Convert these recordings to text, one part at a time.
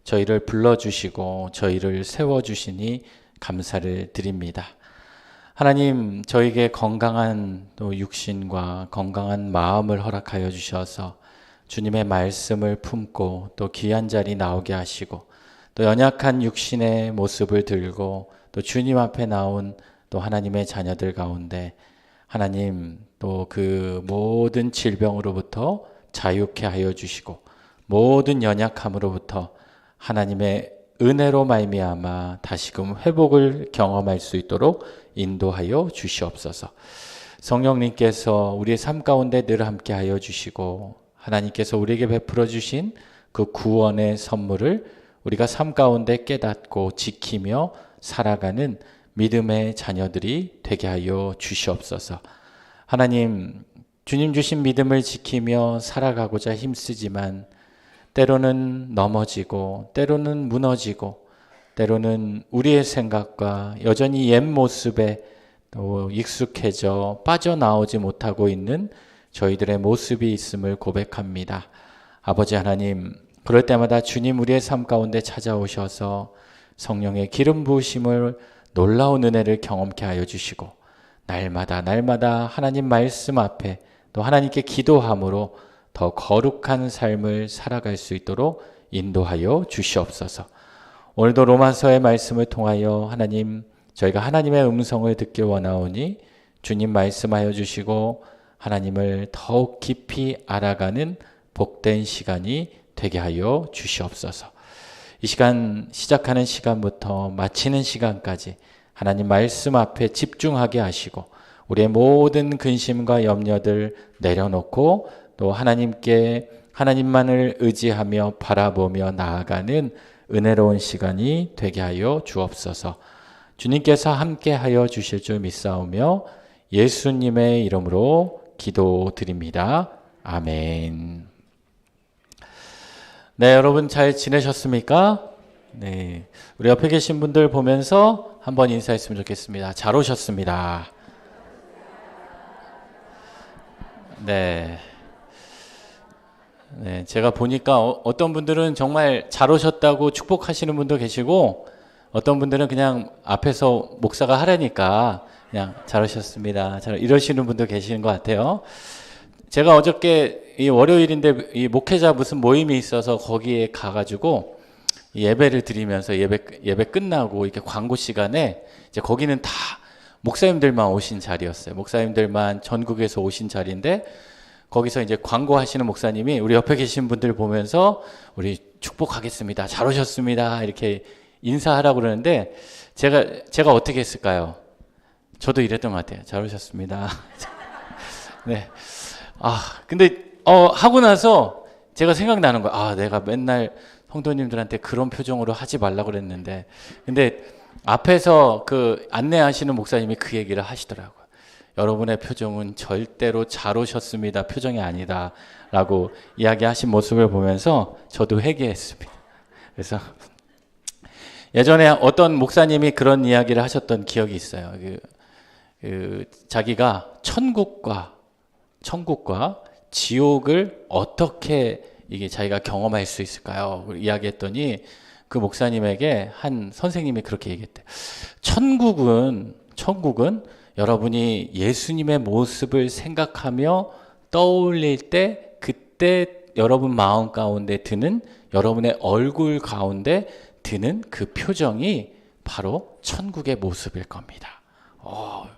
저희를 불러주시고 저희를 세워주시니 감사를 드립니다. 하나님, 저에게 건강한 또 육신과 건강한 마음을 허락하여 주셔서 주님의 말씀을 품고 또 귀한 자리 나오게 하시고 또 연약한 육신의 모습을 들고 또 주님 앞에 나온 또 하나님의 자녀들 가운데 하나님 또 그 모든 질병으로부터 자유케 하여 주시고 모든 연약함으로부터 하나님의 은혜로 말미암아 다시금 회복을 경험할 수 있도록 인도하여 주시옵소서. 성령님께서 우리의 삶 가운데 늘 함께 하여 주시고 하나님께서 우리에게 베풀어 주신 그 구원의 선물을 우리가 삶 가운데 깨닫고 지키며 살아가는 믿음의 자녀들이 되게 하여 주시옵소서. 하나님, 주님 주신 믿음을 지키며 살아가고자 힘쓰지만 때로는 넘어지고 때로는 무너지고 때로는 우리의 생각과 여전히 옛 모습에 또 익숙해져 빠져나오지 못하고 있는 저희들의 모습이 있음을 고백합니다. 아버지 하나님, 그럴 때마다 주님 우리의 삶 가운데 찾아오셔서 성령의 기름 부으심을 놀라운 은혜를 경험케 하여 주시고 날마다 하나님 말씀 앞에 또 하나님께 기도함으로 더 거룩한 삶을 살아갈 수 있도록 인도하여 주시옵소서. 오늘도 로마서의 말씀을 통하여 하나님, 저희가 하나님의 음성을 듣기 원하오니 주님 말씀하여 주시고 하나님을 더욱 깊이 알아가는 복된 시간이 되게 하여 주시옵소서. 이 시간, 시작하는 시간부터 마치는 시간까지 하나님 말씀 앞에 집중하게 하시고 우리의 모든 근심과 염려들 내려놓고 또 하나님께 하나님만을 의지하며 바라보며 나아가는 은혜로운 시간이 되게 하여 주옵소서. 주님께서 함께 하여 주실 줄 믿사오며 예수님의 이름으로 기도드립니다. 아멘. 네, 여러분 잘 지내셨습니까? 네, 우리 옆에 계신 분들 보면서 한번 인사했으면 좋겠습니다. 잘 오셨습니다. 네. 네, 제가 보니까 어떤 분들은 정말 잘 오셨다고 축복하시는 분도 계시고 어떤 분들은 그냥 앞에서 목사가 하라니까 그냥 잘 오셨습니다. 이러시는 분도 계시는 것 같아요. 제가 어저께 이 월요일인데 이 목회자 무슨 모임이 있어서 거기에 가가지고 예배를 드리면서 예배 끝나고 이렇게 광고 시간에 이제 거기는 다 목사님들만 오신 자리였어요. 목사님들만 전국에서 오신 자리인데 거기서 이제 광고하시는 목사님이 우리 옆에 계신 분들 보면서 우리 축복하겠습니다. 잘 오셨습니다. 이렇게 인사하라고 그러는데 제가 어떻게 했을까요? 저도 이랬던 것 같아요. 잘 오셨습니다. 네. 근데 하고 나서 제가 생각나는 거예요. 내가 맨날 성도님들한테 그런 표정으로 하지 말라고 그랬는데 근데 앞에서 그 안내하시는 목사님이 그 얘기를 하시더라고요. 여러분의 표정은 절대로 잘 오셨습니다. 표정이 아니다. 라고 이야기하신 모습을 보면서 저도 회개했습니다. 그래서 예전에 어떤 목사님이 그런 이야기를 하셨던 기억이 있어요. 자기가 천국과 지옥을 어떻게 이게 자기가 경험할 수 있을까요? 이야기했더니 그 목사님에게 한 선생님이 그렇게 얘기했대요. 천국은 여러분이 예수님의 모습을 생각하며 떠올릴 때 그때 여러분 마음 가운데 드는 여러분의 얼굴 가운데 드는 그 표정이 바로 천국의 모습일 겁니다.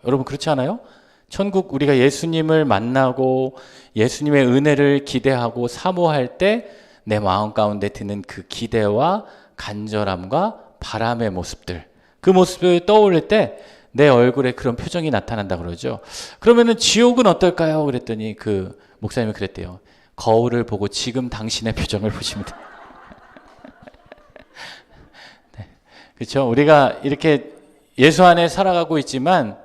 여러분 그렇지 않아요? 천국 우리가 예수님을 만나고 예수님의 은혜를 기대하고 사모할 때 내 마음 가운데 드는 그 기대와 간절함과 바람의 모습들, 그 모습을 떠올릴 때 내 얼굴에 그런 표정이 나타난다 그러죠. 그러면은 지옥은 어떨까요? 그랬더니 그 목사님이 그랬대요. 거울을 보고 지금 당신의 표정을 보시면 돼요. 네. 그렇죠? 우리가 이렇게 예수 안에 살아가고 있지만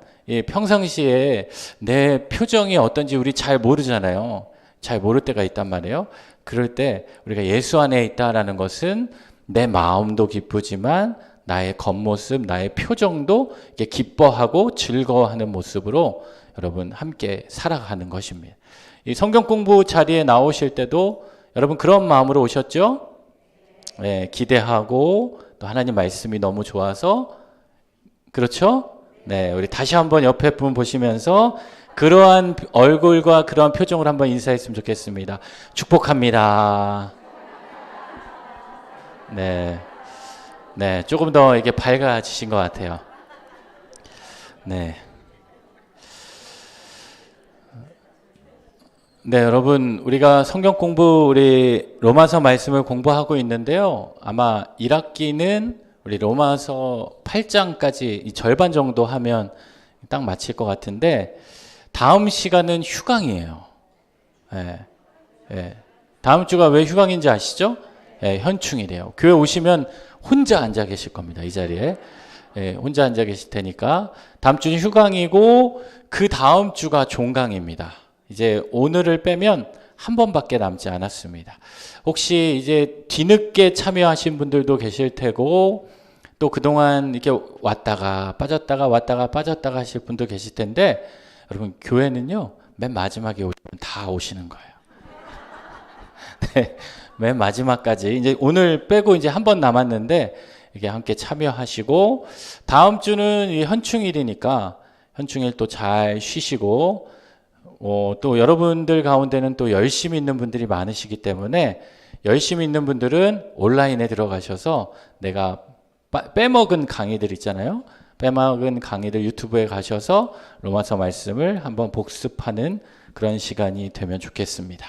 평상시에 내 표정이 어떤지 우리 잘 모르잖아요. 잘 모를 때가 있단 말이에요. 그럴 때 우리가 예수 안에 있다라는 것은 내 마음도 기쁘지만 나의 겉모습, 나의 표정도 이렇게 기뻐하고 즐거워하는 모습으로 여러분 함께 살아가는 것입니다. 이 성경 공부 자리에 나오실 때도 여러분 그런 마음으로 오셨죠? 예, 기대하고 또 하나님 말씀이 너무 좋아서 그렇죠? 네, 우리 다시 한번 옆에 분 보시면서 그러한 얼굴과 그러한 표정을 한번 인사했으면 좋겠습니다. 축복합니다. 네, 네, 조금 더 이게 밝아지신 것 같아요. 네. 네, 여러분, 우리가 성경 공부, 우리 로마서 말씀을 공부하고 있는데요. 아마 1학기는 우리 로마서 8장까지 이 절반 정도 하면 딱 마칠 것 같은데, 다음 시간은 휴강이에요. 예, 예. 다음 주가 왜 휴강인지 아시죠? 예, 현충이래요. 교회 오시면 혼자 앉아 계실 겁니다, 이 자리에. 예, 혼자 앉아 계실 테니까. 다음 주는 휴강이고, 그 다음 주가 종강입니다. 이제 오늘을 빼면 한 번밖에 남지 않았습니다. 혹시 이제 뒤늦게 참여하신 분들도 계실 테고 또 그동안 이렇게 왔다가 빠졌다가 하실 분도 계실 텐데 여러분 교회는요 맨 마지막에 오시면 다 오시는 거예요. 네, 맨 마지막까지 이제 오늘 빼고 이제 한 번 남았는데 이렇게 함께 참여하시고 다음 주는 이 현충일이니까 현충일 또 잘 쉬시고 또 여러분들 가운데는 또 열심히 있는 분들이 많으시기 때문에 열심히 있는 분들은 온라인에 들어가셔서 내가 빼먹은 강의들 있잖아요. 빼먹은 강의들 유튜브에 가셔서 로마서 말씀을 한번 복습하는 그런 시간이 되면 좋겠습니다.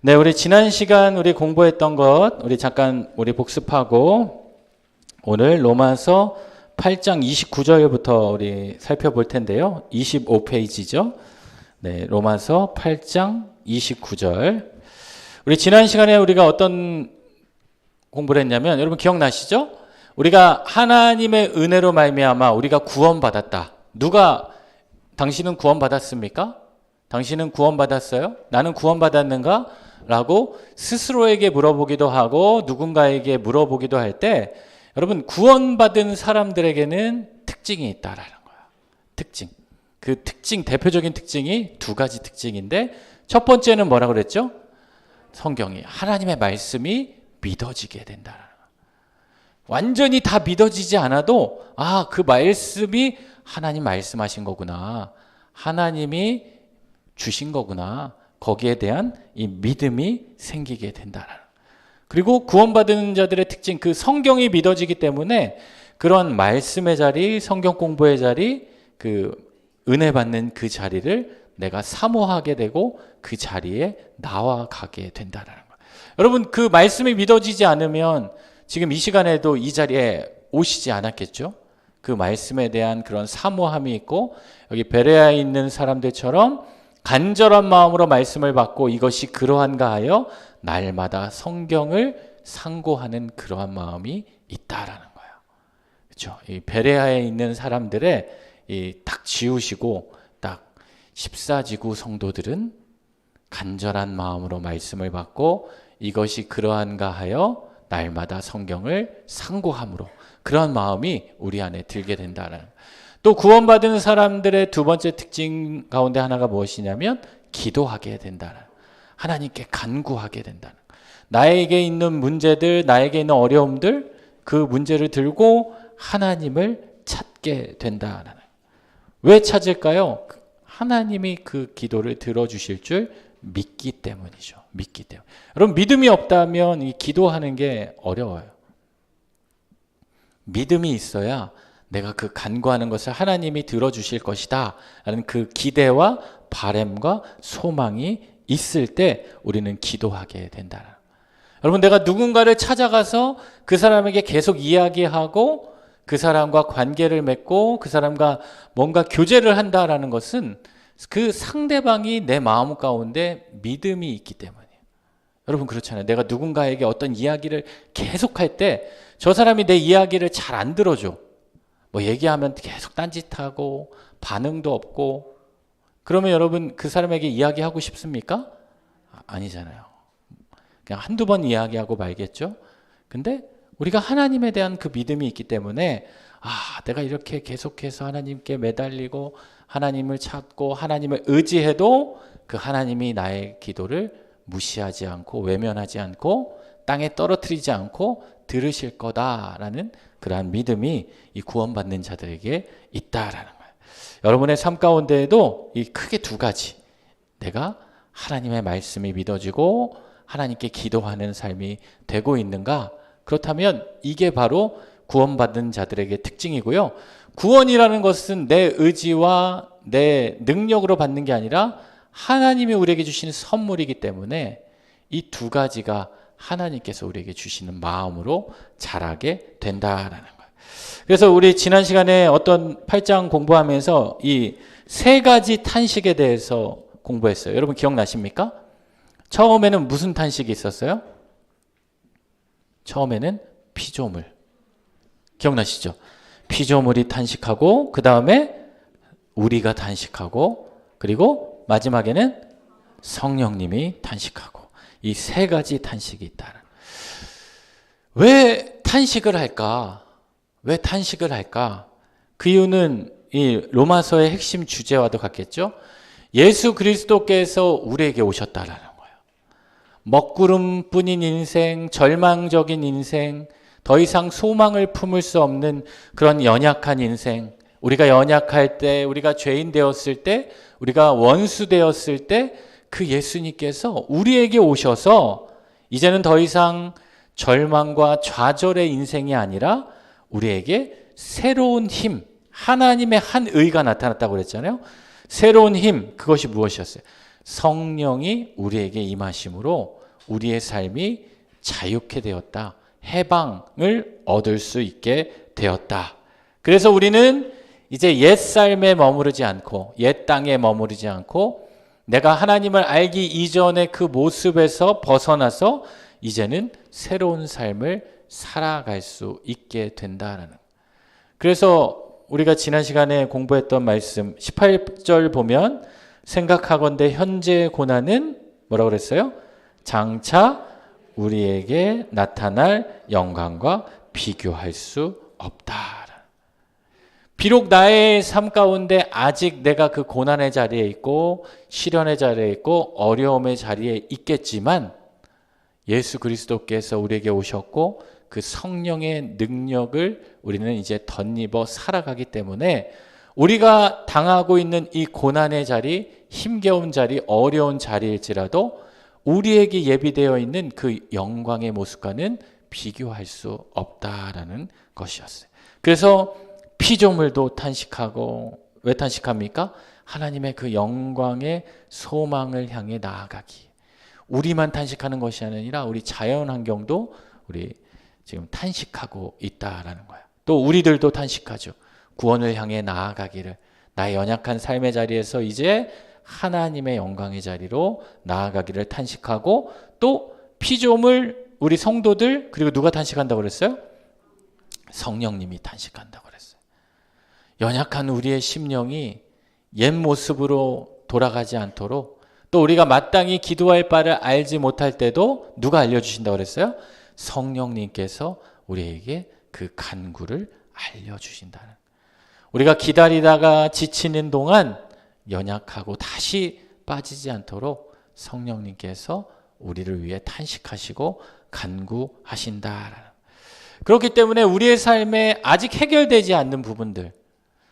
네, 우리 지난 시간 우리 공부했던 것 우리 잠깐 우리 복습하고 오늘 로마서 8장 29절부터 우리 살펴볼 텐데요. 25페이지죠. 네, 로마서 8장 29절. 우리 지난 시간에 우리가 어떤 공부를 했냐면 여러분 기억나시죠? 우리가 하나님의 은혜로 말미암아 우리가 구원받았다. 누가 당신은 구원받았습니까? 당신은 구원받았어요? 나는 구원받았는가? 라고 스스로에게 물어보기도 하고 누군가에게 물어보기도 할 때 여러분 구원받은 사람들에게는 특징이 있다라는 거예요. 특징. 그 특징, 대표적인 특징이 두 가지 특징인데 첫 번째는 뭐라고 그랬죠? 성경이 하나님의 말씀이 믿어지게 된다는 거예요. 완전히 다 믿어지지 않아도 그 말씀이 하나님 말씀하신 거구나. 하나님이 주신 거구나. 거기에 대한 이 믿음이 생기게 된다는 거예요. 그리고 구원받은 자들의 특징, 그 성경이 믿어지기 때문에 그런 말씀의 자리, 성경 공부의 자리, 그 은혜 받는 그 자리를 내가 사모하게 되고 그 자리에 나와가게 된다는 거예요. 여러분 그 말씀이 믿어지지 않으면 지금 이 시간에도 이 자리에 오시지 않았겠죠? 그 말씀에 대한 그런 사모함이 있고 여기 베레아에 있는 사람들처럼 간절한 마음으로 말씀을 받고 이것이 그러한가 하여 날마다 성경을 상고하는 그러한 마음이 있다라는 거예요. 그렇죠? 이 베레아에 있는 사람들의 딱 지우시고 딱 14지구 성도들은 간절한 마음으로 말씀을 받고 이것이 그러한가 하여 날마다 성경을 상고함으로 그러한 마음이 우리 안에 들게 된다는. 또 구원받은 사람들의 두 번째 특징 가운데 하나가 무엇이냐면 기도하게 된다는. 하나님께 간구하게 된다는. 나에게 있는 문제들, 나에게 있는 어려움들 그 문제를 들고 하나님을 찾게 된다는. 왜 찾을까요? 하나님이 그 기도를 들어주실 줄 믿기 때문이죠. 믿기 때문에. 여러분 믿음이 없다면 이 기도하는 게 어려워요. 믿음이 있어야 내가 그 간구하는 것을 하나님이 들어주실 것이다 라는 그 기대와 바람과 소망이 있을 때 우리는 기도하게 된다. 여러분 내가 누군가를 찾아가서 그 사람에게 계속 이야기하고 그 사람과 관계를 맺고 그 사람과 뭔가 교제를 한다라는 것은 그 상대방이 내 마음 가운데 믿음이 있기 때문이에요. 여러분 그렇잖아요. 내가 누군가에게 어떤 이야기를 계속할 때 저 사람이 내 이야기를 잘 안 들어줘. 뭐 얘기하면 계속 딴짓하고 반응도 없고 그러면 여러분 그 사람에게 이야기하고 싶습니까? 아니잖아요. 그냥 한두 번 이야기하고 말겠죠. 근데 우리가 하나님에 대한 그 믿음이 있기 때문에 내가 이렇게 계속해서 하나님께 매달리고 하나님을 찾고 하나님을 의지해도 그 하나님이 나의 기도를 무시하지 않고 외면하지 않고 땅에 떨어뜨리지 않고 들으실 거다라는 그러한 믿음이 이 구원받는 자들에게 있다라는 거예요. 여러분의 삶 가운데에도 이 크게 두 가지, 내가 하나님의 말씀이 믿어지고 하나님께 기도하는 삶이 되고 있는가? 그렇다면 이게 바로 구원받은 자들에게 특징이고요. 구원이라는 것은 내 의지와 내 능력으로 받는 게 아니라 하나님이 우리에게 주시는 선물이기 때문에 이 두 가지가 하나님께서 우리에게 주시는 마음으로 자라게 된다라는 거예요. 그래서 우리 지난 시간에 어떤 8장 공부하면서 이 세 가지 탄식에 대해서 공부했어요. 여러분 기억나십니까? 처음에는 무슨 탄식이 있었어요? 처음에는 피조물. 기억나시죠? 피조물이 탄식하고 그 다음에 우리가 탄식하고 그리고 마지막에는 성령님이 탄식하고 이 세 가지 탄식이 있다. 왜 탄식을 할까? 왜 탄식을 할까? 그 이유는 이 로마서의 핵심 주제와도 같겠죠? 예수 그리스도께서 우리에게 오셨다라는 거예요. 먹구름뿐인 인생, 절망적인 인생, 더 이상 소망을 품을 수 없는 그런 연약한 인생, 우리가 연약할 때, 우리가 죄인 되었을 때, 우리가 원수 되었을 때 그 예수님께서 우리에게 오셔서 이제는 더 이상 절망과 좌절의 인생이 아니라 우리에게 새로운 힘, 하나님의 한 의가 나타났다고 그랬잖아요. 새로운 힘, 그것이 무엇이었어요? 성령이 우리에게 임하심으로 우리의 삶이 자유케 되었다. 해방을 얻을 수 있게 되었다. 그래서 우리는 이제 옛 삶에 머무르지 않고 옛 땅에 머무르지 않고 내가 하나님을 알기 이전의 그 모습에서 벗어나서 이제는 새로운 삶을 살아갈 수 있게 된다라는 거예요. 그래서 우리가 지난 시간에 공부했던 말씀 18절 보면 생각하건대 현재의 고난은 뭐라고 그랬어요? 장차 우리에게 나타날 영광과 비교할 수 없다. 비록 나의 삶 가운데 아직 내가 그 고난의 자리에 있고 시련의 자리에 있고 어려움의 자리에 있겠지만 예수 그리스도께서 우리에게 오셨고 그 성령의 능력을 우리는 이제 덧입어 살아가기 때문에 우리가 당하고 있는 이 고난의 자리, 힘겨운 자리, 어려운 자리일지라도 우리에게 예비되어 있는 그 영광의 모습과는 비교할 수 없다라는 것이었어요. 그래서 피조물도 탄식하고, 왜 탄식합니까? 하나님의 그 영광의 소망을 향해 나아가기. 우리만 탄식하는 것이 아니라 우리 자연 환경도 우리 지금 탄식하고 있다라는 거예요. 또 우리들도 탄식하죠. 구원을 향해 나아가기를, 나의 연약한 삶의 자리에서 이제 하나님의 영광의 자리로 나아가기를 탄식하고, 또 피조물, 우리 성도들, 그리고 누가 탄식한다고 그랬어요? 성령님이 탄식한다고 그랬어요. 연약한 우리의 심령이 옛 모습으로 돌아가지 않도록, 또 우리가 마땅히 기도할 바를 알지 못할 때도 누가 알려주신다고 그랬어요? 성령님께서 우리에게 그 간구를 알려주신다는. 우리가 기다리다가 지치는 동안 연약하고 다시 빠지지 않도록 성령님께서 우리를 위해 탄식하시고 간구하신다라는. 그렇기 때문에 우리의 삶에 아직 해결되지 않는 부분들,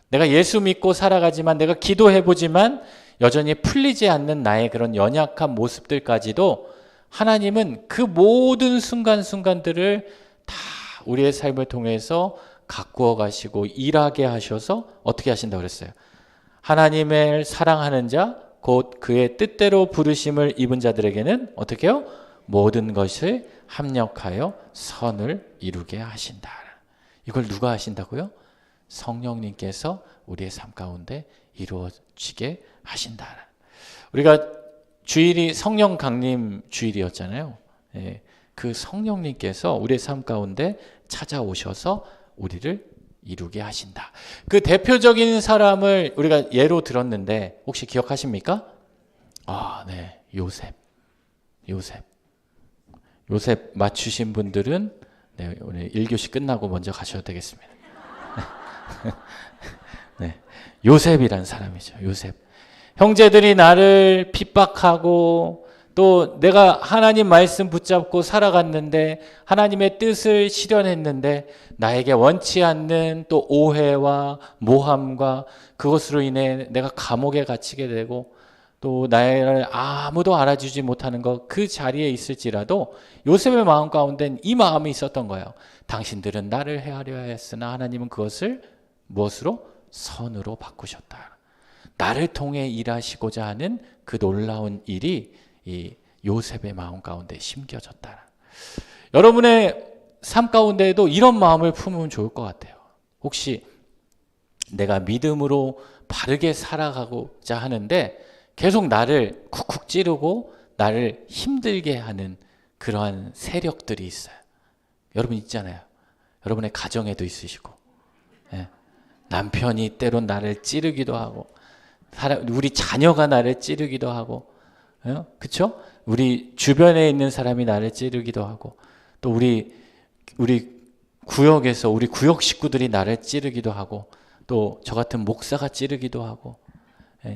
내가 예수 믿고 살아가지만, 내가 기도해보지만 여전히 풀리지 않는 나의 그런 연약한 모습들까지도 하나님은 그 모든 순간순간들을 다 우리의 삶을 통해서 가꾸어 가시고 일하게 하셔서 어떻게 하신다고 그랬어요? 하나님을 사랑하는 자, 곧 그의 뜻대로 부르심을 입은 자들에게는 어떻게 해요? 모든 것을 합력하여 선을 이루게 하신다. 이걸 누가 하신다고요? 성령님께서 우리의 삶 가운데 이루어지게 하신다. 우리가 주일이 성령 강림 주일이었잖아요. 예, 그 성령님께서 우리의 삶 가운데 찾아오셔서 우리를 이루게 하신다. 그 대표적인 사람을 우리가 예로 들었는데 혹시 기억하십니까? 아, 네, 요셉. 요셉 맞추신 분들은 네, 오늘 1교시 끝나고 먼저 가셔도 되겠습니다. 네, 요셉이란 사람이죠. 요셉. 형제들이 나를 핍박하고 또 내가 하나님 말씀 붙잡고 살아갔는데 하나님의 뜻을 실현했는데 나에게 원치 않는 또 오해와 모함과 그것으로 인해 내가 감옥에 갇히게 되고 또 나를 아무도 알아주지 못하는 것, 그 자리에 있을지라도 요셉의 마음 가운데는 이 마음이 있었던 거예요. 당신들은 나를 헤아려 했으나 하나님은 그것을 무엇으로? 선으로 바꾸셨다. 나를 통해 일하시고자 하는 그 놀라운 일이 이 요셉의 마음 가운데 심겨졌다. 여러분의 삶 가운데에도 이런 마음을 품으면 좋을 것 같아요. 혹시 내가 믿음으로 바르게 살아가고자 하는데 계속 나를 쿡쿡 찌르고 나를 힘들게 하는 그러한 세력들이 있어요. 여러분 있잖아요. 여러분의 가정에도 있으시고, 예. 남편이 때론 나를 찌르기도 하고, 우리 자녀가 나를 찌르기도 하고, 그렇죠? 우리 주변에 있는 사람이 나를 찌르기도 하고, 또 우리 구역에서 우리 구역 식구들이 나를 찌르기도 하고, 또 저 같은 목사가 찌르기도 하고,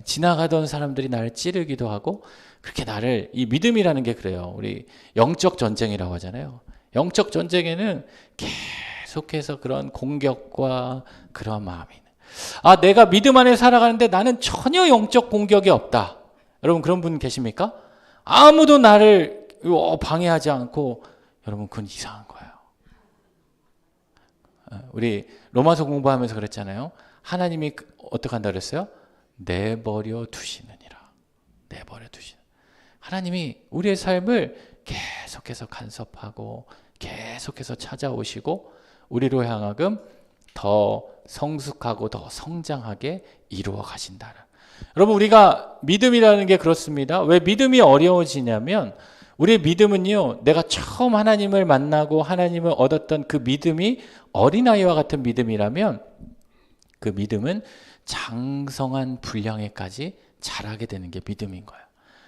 지나가던 사람들이 나를 찌르기도 하고, 그렇게 나를, 이 믿음이라는 게 그래요. 우리 영적 전쟁이라고 하잖아요. 영적 전쟁에는 계속해서 그런 공격과 그런 마음이, 내가 믿음 안에 살아가는데 나는 전혀 영적 공격이 없다. 여러분 그런 분 계십니까? 아무도 나를 방해하지 않고, 여러분 그건 이상한 거예요. 우리 로마서 공부하면서 그랬잖아요. 하나님이 어떻게 한다 그랬어요? 내버려 두시느니라. 내버려 두시는. 하나님이 우리의 삶을 계속해서 간섭하고 계속해서 찾아오시고 우리로 향하금 더 성숙하고 더 성장하게 이루어 가신다. 여러분 우리가 믿음이라는 게 그렇습니다. 왜 믿음이 어려워지냐면 우리의 믿음은요, 내가 처음 하나님을 만나고 하나님을 얻었던 그 믿음이 어린아이와 같은 믿음이라면 그 믿음은 장성한 분량에까지 자라게 되는 게 믿음인 거예요.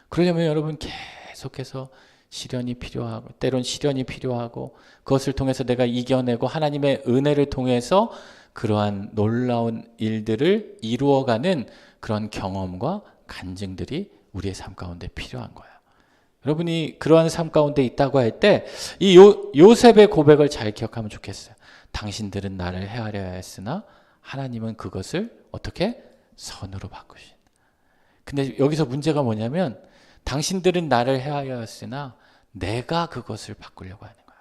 그러려면 여러분 계속해서 시련이 필요하고, 때론 시련이 필요하고, 그것을 통해서 내가 이겨내고 하나님의 은혜를 통해서 그러한 놀라운 일들을 이루어가는 그런 경험과 간증들이 우리의 삶 가운데 필요한 거예요. 여러분이 그러한 삶 가운데 있다고 할 때 이 요셉의 고백을 잘 기억하면 좋겠어요. 당신들은 나를 헤아려야 했으나 하나님은 그것을 어떻게? 선으로 바꾸신. 근데 여기서 문제가 뭐냐면 당신들은 나를 헤아려야 했으나 내가 그것을 바꾸려고 하는 거야.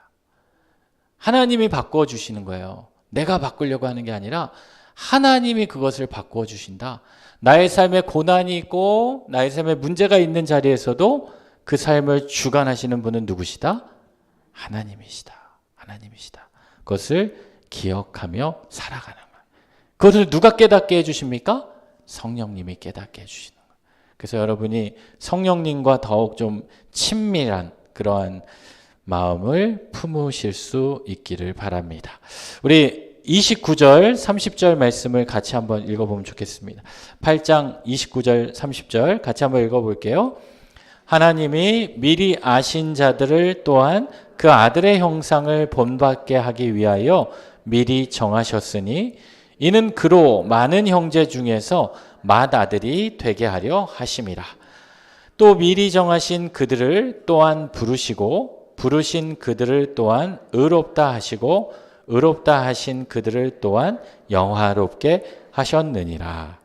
하나님이 바꾸어 주시는 거예요. 내가 바꾸려고 하는 게 아니라 하나님이 그것을 바꾸어 주신다. 나의 삶에 고난이 있고 나의 삶에 문제가 있는 자리에서도 그 삶을 주관하시는 분은 누구시다? 하나님이시다. 하나님이시다. 그것을 기억하며 살아가는 거예요. 그것을 누가 깨닫게 해주십니까? 성령님이 깨닫게 해주시는 거예요. 그래서 여러분이 성령님과 더욱 좀 친밀한 그러한 마음을 품으실 수 있기를 바랍니다. 우리 29절, 30절 말씀을 같이 한번 읽어보면 좋겠습니다. 8장 29절, 30절 같이 한번 읽어볼게요. 하나님이 미리 아신 자들을 또한 그 아들의 형상을 본받게 하기 위하여 미리 정하셨으니 이는 그로 많은 형제 중에서 맏아들이 되게 하려 하심이라. 또 미리 정하신 그들을 또한 부르시고 부르신 그들을 또한 의롭다 하시고 의롭다 하신 그들을 또한 영화롭게 하셨느니라.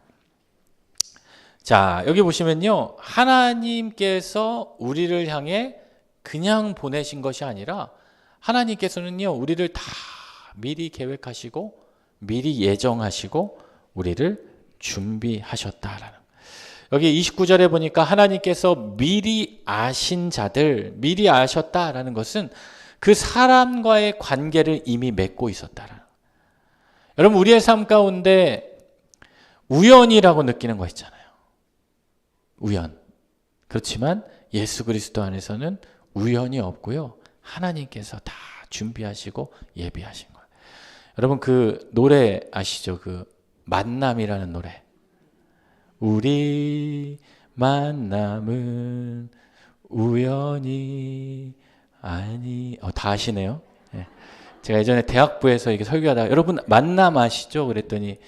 자, 여기 보시면요, 하나님께서 우리를 향해 그냥 보내신 것이 아니라 하나님께서는요, 우리를 다 미리 계획하시고 미리 예정하시고 우리를 준비하셨다라는. 여기 29절에 보니까 하나님께서 미리 아신 자들, 미리 아셨다라는 것은 그 사람과의 관계를 이미 맺고 있었다라는. 여러분 우리의 삶 가운데 우연이라고 느끼는 거 있잖아요. 우연. 그렇지만 예수 그리스도 안에서는 우연이 없고요. 하나님께서 다 준비하시고 예비하신 거예요. 여러분 그 노래 아시죠? 그 만남이라는 노래. 우리 만남은 우연이 아니. 다 아시네요. 네. 제가 예전에 대학부에서 이렇게 설교하다가 여러분 만남 아시죠? 그랬더니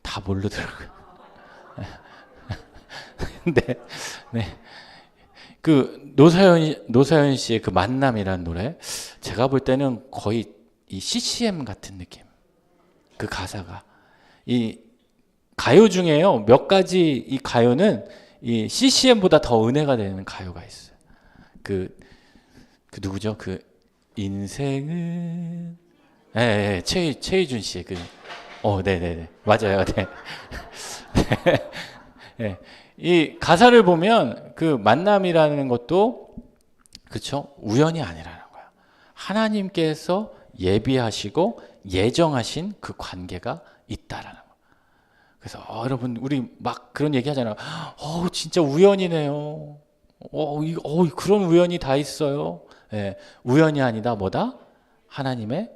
다 모르더라고요. 네, 네. 그 노사연 씨의 그 만남이라는 노래, 제가 볼 때는 거의 이 CCM 같은 느낌. 그 가사가 이 가요 중에요, 몇 가지 이 가요는 이 CCM보다 더 은혜가 되는 가요가 있어요. 그 누구죠? 그 인생은 최희준 씨의 네네네 맞아요. 네. 네. 이 가사를 보면 그 만남이라는 것도 그렇죠, 우연이 아니라는 거야. 하나님께서 예비하시고 예정하신 그 관계가 있다라는 거. 그래서 여러분 우리 막 그런 얘기 하잖아요. 진짜 우연이네요. 그런 우연이 다 있어요. 예, 우연이 아니다 뭐다? 하나님의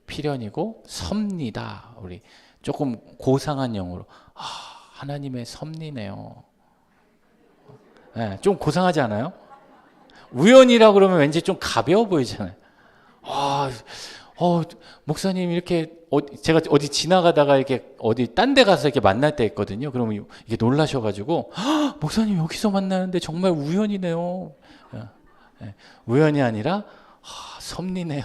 필연이고 섭니다. 우리 조금 고상한 영어로 하나님의 섭리네요. 예, 좀 고상하지 않아요? 우연이라 그러면 왠지 좀 가벼워 보이잖아요. 목사님 이렇게 제가 어디 지나가다가 이렇게 어디 딴 데 가서 이렇게 만날 때 있거든요. 그러면 이게 놀라셔가지고 목사님 여기서 만나는데 정말 우연이네요. 우연이 아니라 섭리네요.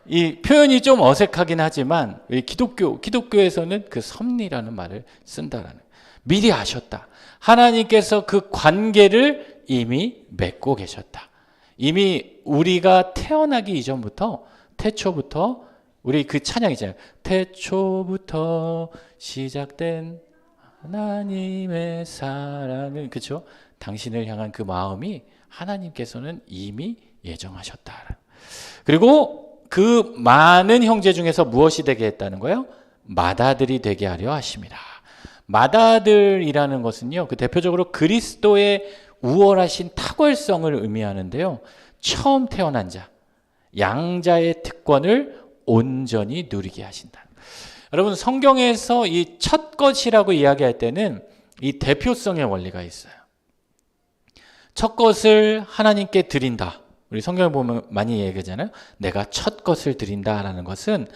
이 표현이 좀 어색하긴 하지만 기독교에서는 그 섭리라는 말을 쓴다라는, 미리 아셨다. 하나님께서 그 관계를 이미 맺고 계셨다. 이미 우리가 태어나기 이전부터, 태초부터, 우리 그 찬양이잖아요. 태초부터 시작된 하나님의 사랑은, 그렇죠? 당신을 향한 그 마음이 하나님께서는 이미 예정하셨다. 그리고 그 많은 형제 중에서 무엇이 되게 했다는 거예요? 맏아들이 되게 하려 하심이라. 맏아들이라는 것은요, 그 대표적으로 그리스도의 우월하신 탁월성을 의미하는데요. 처음 태어난 자, 양자의 특권을 온전히 누리게 하신다. 여러분, 성경에서 이 첫 것이라고 이야기할 때는 이 대표성의 원리가 있어요. 첫 것을 하나님께 드린다. 우리 성경을 보면 많이 얘기하잖아요. 내가 첫 것을 드린다라는 것은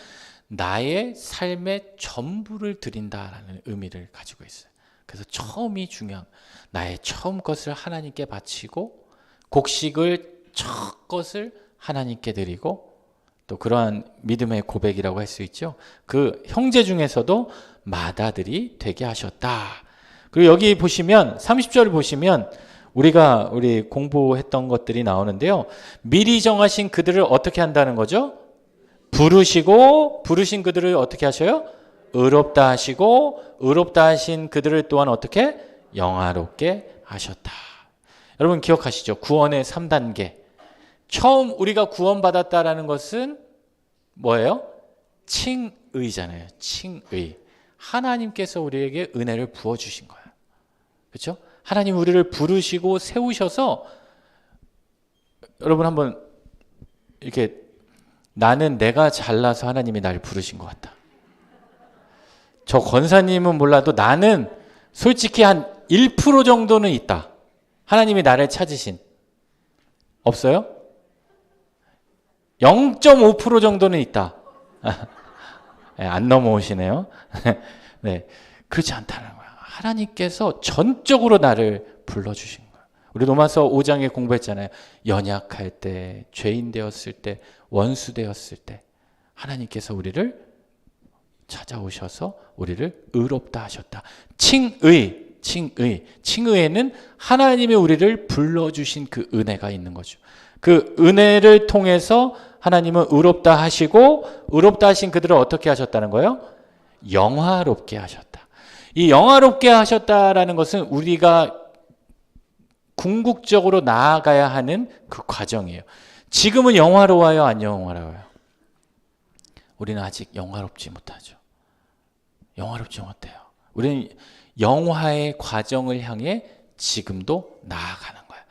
나의 삶의 전부를 드린다라는 의미를 가지고 있어요. 그래서 처음이 중요한, 나의 처음 것을 하나님께 바치고 곡식을 첫 것을 하나님께 드리고, 또 그러한 믿음의 고백이라고 할 수 있죠. 그 형제 중에서도 맏아들이 되게 하셨다. 그리고 여기 보시면 30절 보시면 우리 공부했던 것들이 나오는데요. 미리 정하신 그들을 어떻게 한다는 거죠? 부르시고, 부르신 그들을 어떻게 하셔요? 의롭다 하시고, 의롭다 하신 그들을 또한 어떻게? 영화롭게 하셨다. 여러분 기억하시죠? 구원의 3단계. 처음 우리가 구원받았다라는 것은 뭐예요? 칭의잖아요. 칭의. 하나님께서 우리에게 은혜를 부어주신 거예요. 그렇죠? 하나님 우리를 부르시고 세우셔서, 여러분 한번 이렇게, 나는 내가 잘나서 하나님이 날 부르신 것 같다. 저 권사님은 몰라도 나는 솔직히 한 1% 정도는 있다. 하나님이 나를 찾으신. 없어요? 0.5% 정도는 있다. 안 넘어오시네요. 네, 그렇지 않다는 거야. 하나님께서 전적으로 나를 불러주신 거야. 우리 로마서 5장에 공부했잖아요. 연약할 때, 죄인 되었을 때, 원수 되었을 때 하나님께서 우리를 찾아오셔서 우리를 의롭다 하셨다. 칭의에는 하나님이 우리를 불러주신 그 은혜가 있는 거죠. 그 은혜를 통해서 하나님은 의롭다 하시고, 의롭다 하신 그들을 어떻게 하셨다는 거예요? 영화롭게 하셨다. 이 영화롭게 하셨다라는 것은 우리가 궁극적으로 나아가야 하는 그 과정이에요. 지금은 영화로워요, 안 영화로워요? 우리는 아직 영화롭지 못하죠. 영화롭지 못해요. 우리는 영화의 과정을 향해 지금도 나아가는 거예요.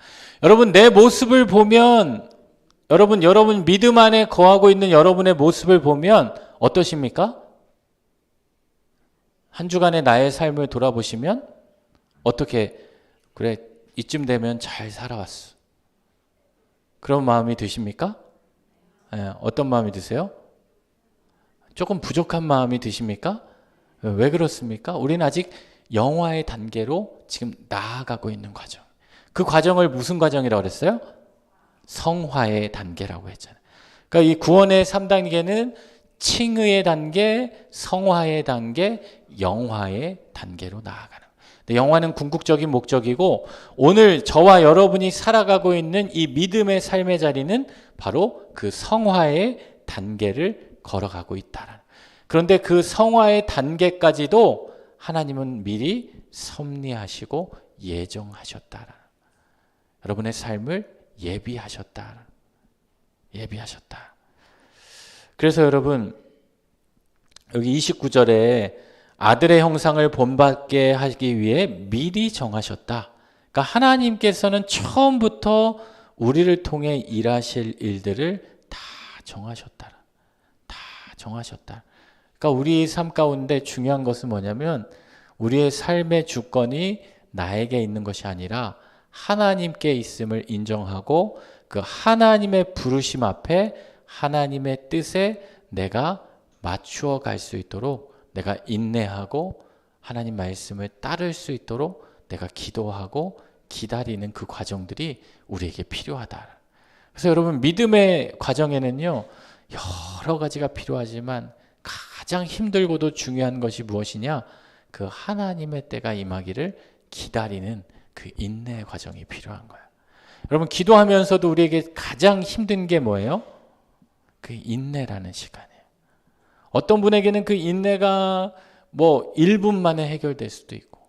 여러분, 내 모습을 보면, 여러분 믿음 안에 거하고 있는 여러분의 모습을 보면 어떠십니까? 한 주간의 나의 삶을 돌아보시면 어떻게, 그래, 이쯤 되면 잘 살아왔어. 그런 마음이 드십니까? 어떤 마음이 드세요? 조금 부족한 마음이 드십니까? 왜 그렇습니까? 우리는 아직 영화의 단계로 지금 나아가고 있는 과정. 그 과정을 무슨 과정이라고 그랬어요? 성화의 단계라고 했잖아요. 그러니까 이 구원의 3단계는 칭의의 단계, 성화의 단계, 영화의 단계로 나아가는 거예요. 근데 영화는 궁극적인 목적이고 오늘 저와 여러분이 살아가고 있는 이 믿음의 삶의 자리는 바로 그 성화의 단계를 걸어가고 있다라는 거예요. 그런데 그 성화의 단계까지도 하나님은 미리 섭리하시고 예정하셨다라는 거예요. 여러분의 삶을 예비하셨다. 예비하셨다. 그래서 여러분 여기 29절에 아들의 형상을 본받게 하기 위해 미리 정하셨다. 그러니까 하나님께서는 처음부터 우리를 통해 일하실 일들을 다 정하셨다. 다 정하셨다. 그러니까 우리 삶 가운데 중요한 것은 뭐냐면 우리의 삶의 주권이 나에게 있는 것이 아니라 하나님께 있음을 인정하고 그 하나님의 부르심 앞에 하나님의 뜻에 내가 맞추어 갈 수 있도록 내가 인내하고 하나님 말씀을 따를 수 있도록 내가 기도하고 기다리는 그 과정들이 우리에게 필요하다. 그래서 여러분 믿음의 과정에는요 여러 가지가 필요하지만 가장 힘들고도 중요한 것이 무엇이냐? 그 하나님의 때가 임하기를 기다리는 그 인내의 과정이 필요한 거예요. 여러분 기도하면서도 우리에게 가장 힘든 게 뭐예요? 그 인내라는 시간이에요. 어떤 분에게는 그 인내가 뭐 1분 만에 해결될 수도 있고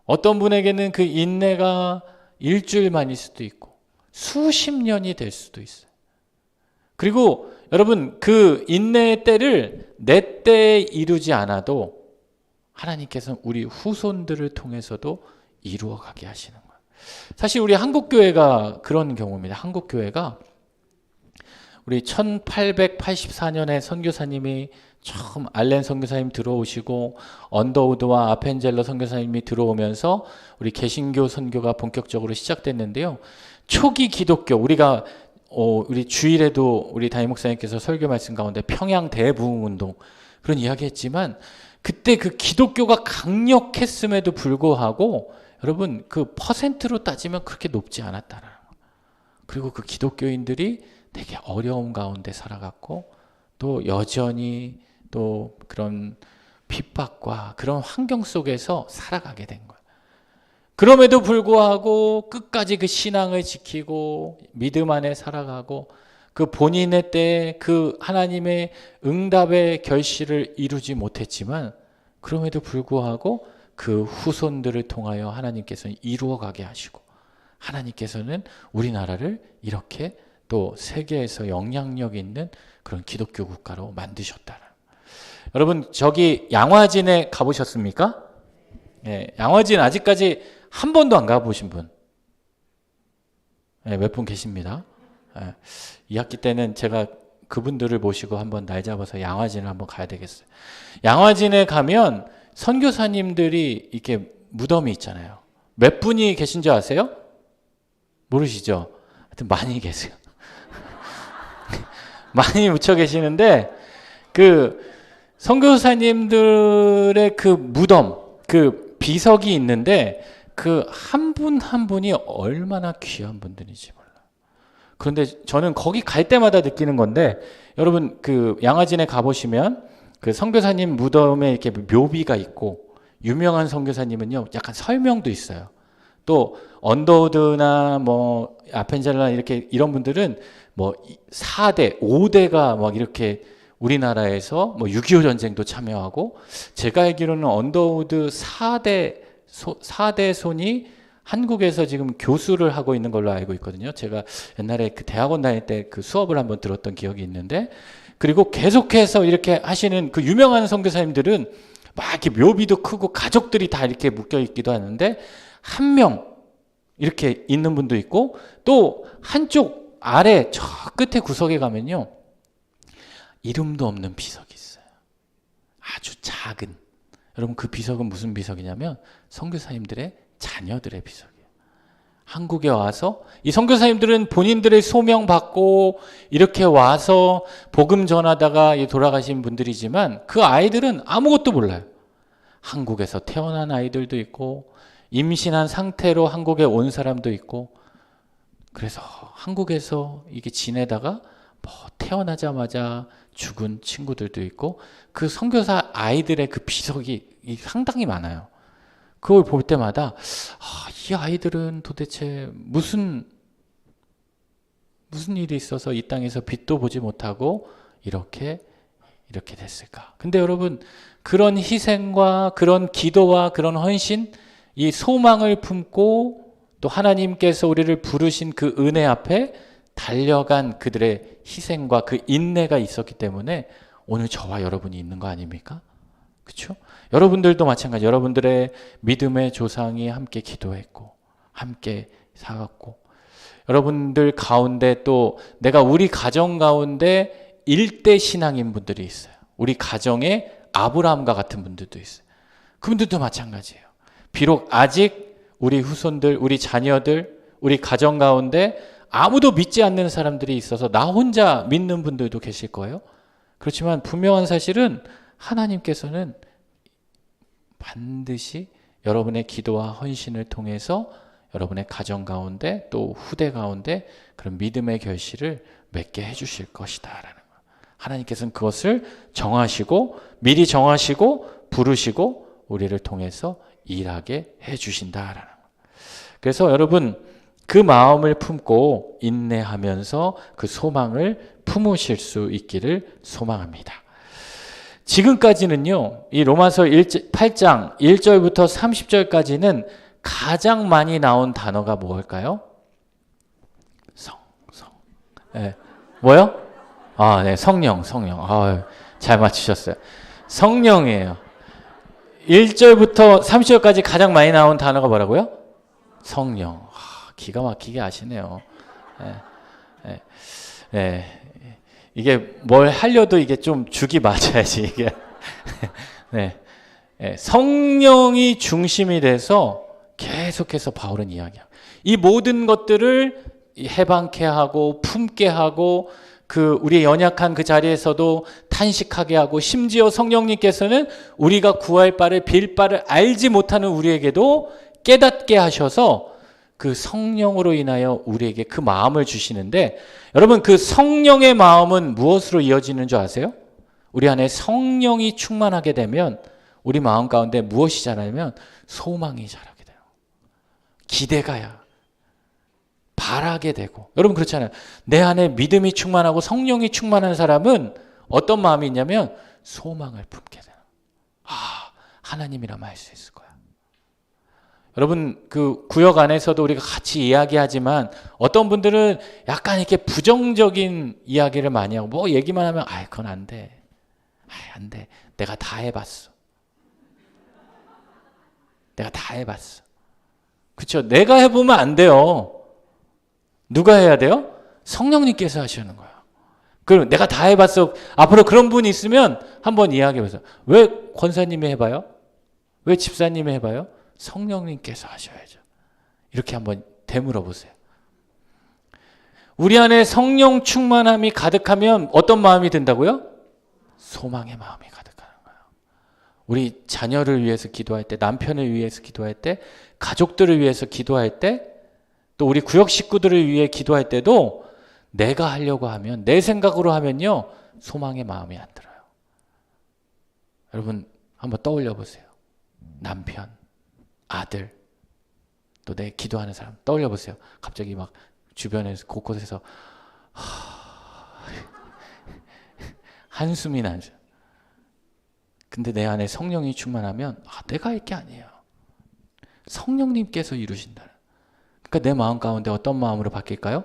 어떤 분에게는 그 인내가 일주일만일 수도 있고 수십 년이 될 수도 있어요. 그리고 여러분 그 인내의 때를 내 때에 이루지 않아도 하나님께서는 우리 후손들을 통해서도 이루어가게 하시는 거예요. 사실 우리 한국교회가 그런 경우입니다. 한국교회가 우리 1884년에 선교사님이 처음 알렌 선교사님 들어오시고 언더우드와 아펜젤러 선교사님이 들어오면서 우리 개신교 선교가 본격적으로 시작됐는데요. 초기 기독교 우리가 우리 주일에도 우리 담임 목사님께서 설교 말씀 가운데 평양 대부흥운동 그런 이야기 했지만 그때 그 기독교가 강력했음에도 불구하고 여러분 그 퍼센트로 따지면 그렇게 높지 않았다라는 거예요. 그리고 그 기독교인들이 되게 어려움 가운데 살아갔고 또 여전히 또 그런 핍박과 그런 환경 속에서 살아가게 된 거예요. 그럼에도 불구하고 끝까지 그 신앙을 지키고 믿음 안에 살아가고 그 본인의 때에 그 하나님의 응답의 결실을 이루지 못했지만 그럼에도 불구하고 그 후손들을 통하여 하나님께서는 이루어가게 하시고 하나님께서는 우리나라를 이렇게 또 세계에서 영향력 있는 그런 기독교 국가로 만드셨다. 여러분 저기 양화진에 가보셨습니까? 예, 양화진 아직까지 한 번도 안 가보신 분? 예, 몇 분 계십니다. 예, 2학기 때는 제가 그분들을 모시고 한번 날 잡아서 양화진을 한번 가야 되겠어요. 양화진에 가면 선교사님들이 이렇게 무덤이 있잖아요. 몇 분이 계신 줄 아세요? 모르시죠? 하여튼 많이 계세요. 많이 묻혀 계시는데 그 선교사님들의 그 무덤, 그 비석이 있는데 그 한 분 한 분이 얼마나 귀한 분들인지 몰라요. 그런데 저는 거기 갈 때마다 느끼는 건데 여러분 그 양화진에 가보시면 그 선교사님 무덤에 이렇게 묘비가 있고 유명한 선교사님은요 약간 설명도 있어요. 또 언더우드나 뭐 아펜젤러나 이렇게 이런 분들은 뭐 4대, 5대가 막 이렇게 우리나라에서 뭐 6.25 전쟁도 참여하고 제가 알기로는 언더우드 4대 손이 한국에서 지금 교수를 하고 있는 걸로 알고 있거든요. 제가 옛날에 그 대학원 다닐 때 그 수업을 한번 들었던 기억이 있는데 그리고 계속해서 이렇게 하시는 그 유명한 선교사님들은 막 이렇게 묘비도 크고 가족들이 다 이렇게 묶여 있기도 하는데 한 명 이렇게 있는 분도 있고 또 한쪽 아래 저 끝에 구석에 가면요 이름도 없는 비석이 있어요. 아주 작은. 여러분 그 비석은 무슨 비석이냐면 선교사님들의 자녀들의 비석이에요. 한국에 와서 이 선교사님들은 본인들의 소명 받고 이렇게 와서 복음 전하다가 돌아가신 분들이지만 그 아이들은 아무것도 몰라요. 한국에서 태어난 아이들도 있고 임신한 상태로 한국에 온 사람도 있고, 그래서 한국에서 이게 지내다가 뭐 태어나자마자 죽은 친구들도 있고, 그 선교사 아이들의 그 비석이 상당히 많아요. 그걸 볼 때마다 이 아이들은 도대체 무슨 일이 있어서 이 땅에서 빛도 보지 못하고 이렇게 됐을까? 근데 여러분, 그런 희생과 그런 기도와 그런 헌신, 이 소망을 품고 또 하나님께서 우리를 부르신 그 은혜 앞에 달려간 그들의 희생과 그 인내가 있었기 때문에 오늘 저와 여러분이 있는 거 아닙니까? 그렇죠? 여러분들도 마찬가지. 여러분들의 믿음의 조상이 함께 기도했고 함께 살았고, 여러분들 가운데 또 내가 우리 가정 가운데 일대 신앙인 분들이 있어요. 우리 가정에 아브라함과 같은 분들도 있어요. 그분들도 마찬가지예요. 비록 아직 우리 후손들, 우리 자녀들, 우리 가정 가운데 아무도 믿지 않는 사람들이 있어서 나 혼자 믿는 분들도 계실 거예요. 그렇지만 분명한 사실은 하나님께서는 반드시 여러분의 기도와 헌신을 통해서 여러분의 가정 가운데 또 후대 가운데 그런 믿음의 결실을 맺게 해주실 것이다 라는 거예요. 하나님께서는 그것을 정하시고 미리 정하시고 부르시고 우리를 통해서 일하게 해주신다라는 거예요. 그래서 여러분, 그 마음을 품고 인내하면서 그 소망을 품으실 수 있기를 소망합니다. 지금까지는요, 이 로마서 8장 1절부터 30절까지는 가장 많이 나온 단어가 뭘까요? 네. 뭐요? 네, 성령. 잘 맞추셨어요. 성령이에요. 1절부터 30절까지 가장 많이 나온 단어가 뭐라고요? 성령. 기가 막히게 아시네요. 이게 뭘 하려도 이게 좀 죽이 맞아야지, 이게. 성령이 중심이 돼서 계속해서 바울은 이야기해요. 이 모든 것들을 해방케 하고 품게 하고 우리의 연약한 그 자리에서도 탄식하게 하고, 심지어 성령님께서는 우리가 구할 바를 빌 바를 알지 못하는 우리에게도 깨닫게 하셔서 그 성령으로 인하여 우리에게 그 마음을 주시는데, 여러분, 그 성령의 마음은 무엇으로 이어지는 줄 아세요? 우리 안에 성령이 충만하게 되면 우리 마음 가운데 무엇이 자라냐면 소망이 자라게 돼요. 기대가야 바라게 되고. 여러분 그렇잖아요. 내 안에 믿음이 충만하고 성령이 충만한 사람은 어떤 마음이 있냐면 소망을 품게 돼요. 하나님이라면 할 수 있을 거야. 여러분, 그 구역 안에서도 우리가 같이 이야기하지만 어떤 분들은 약간 이렇게 부정적인 이야기를 많이 하고, 뭐 얘기만 하면 그건 안 돼. 안 돼. 내가 다 해봤어. 그렇죠? 내가 해보면 안 돼요. 누가 해야 돼요? 성령님께서 하시는 거예요. 그럼 내가 다 해봤어. 앞으로 그런 분이 있으면 한번 이야기해보세요. 왜 권사님이 해봐요? 왜 집사님이 해봐요? 성령님께서 하셔야죠. 이렇게 한번 되물어 보세요. 우리 안에 성령 충만함이 가득하면 어떤 마음이 든다고요? 소망의 마음이 가득하는 거예요. 우리 자녀를 위해서 기도할 때, 남편을 위해서 기도할 때, 가족들을 위해서 기도할 때, 또 우리 구역 식구들을 위해 기도할 때도 내가 하려고 하면, 내 생각으로 하면요, 소망의 마음이 안 들어요. 여러분 한번 떠올려 보세요. 남편, 아들, 또 내 기도하는 사람 떠올려 보세요. 갑자기 막 주변에서 곳곳에서 한숨이 나죠. 근데 내 안에 성령이 충만하면 내가 할 게 아니에요. 성령님께서 이루신다. 그러니까 내 마음 가운데 어떤 마음으로 바뀔까요?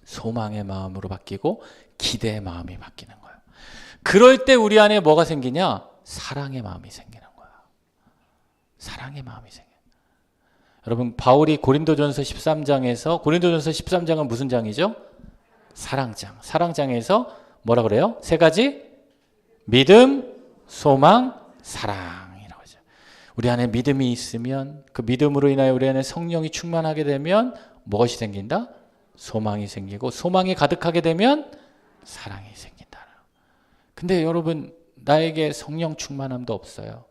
소망의 마음으로 바뀌고 기대의 마음이 바뀌는 거예요. 그럴 때 우리 안에 뭐가 생기냐? 사랑의 마음이 생기는 거예요. 사랑의 마음이 생겨요. 여러분, 바울이 고린도전서 13장은 무슨 장이죠? 사랑장. 사랑장에서 뭐라 그래요? 세 가지? 믿음, 소망, 사랑이라고 하죠. 우리 안에 믿음이 있으면, 그 믿음으로 인하여 우리 안에 성령이 충만하게 되면 무엇이 생긴다? 소망이 생기고, 소망이 가득하게 되면 사랑이 생긴다. 근데 여러분, 나에게 성령 충만함도 없어요.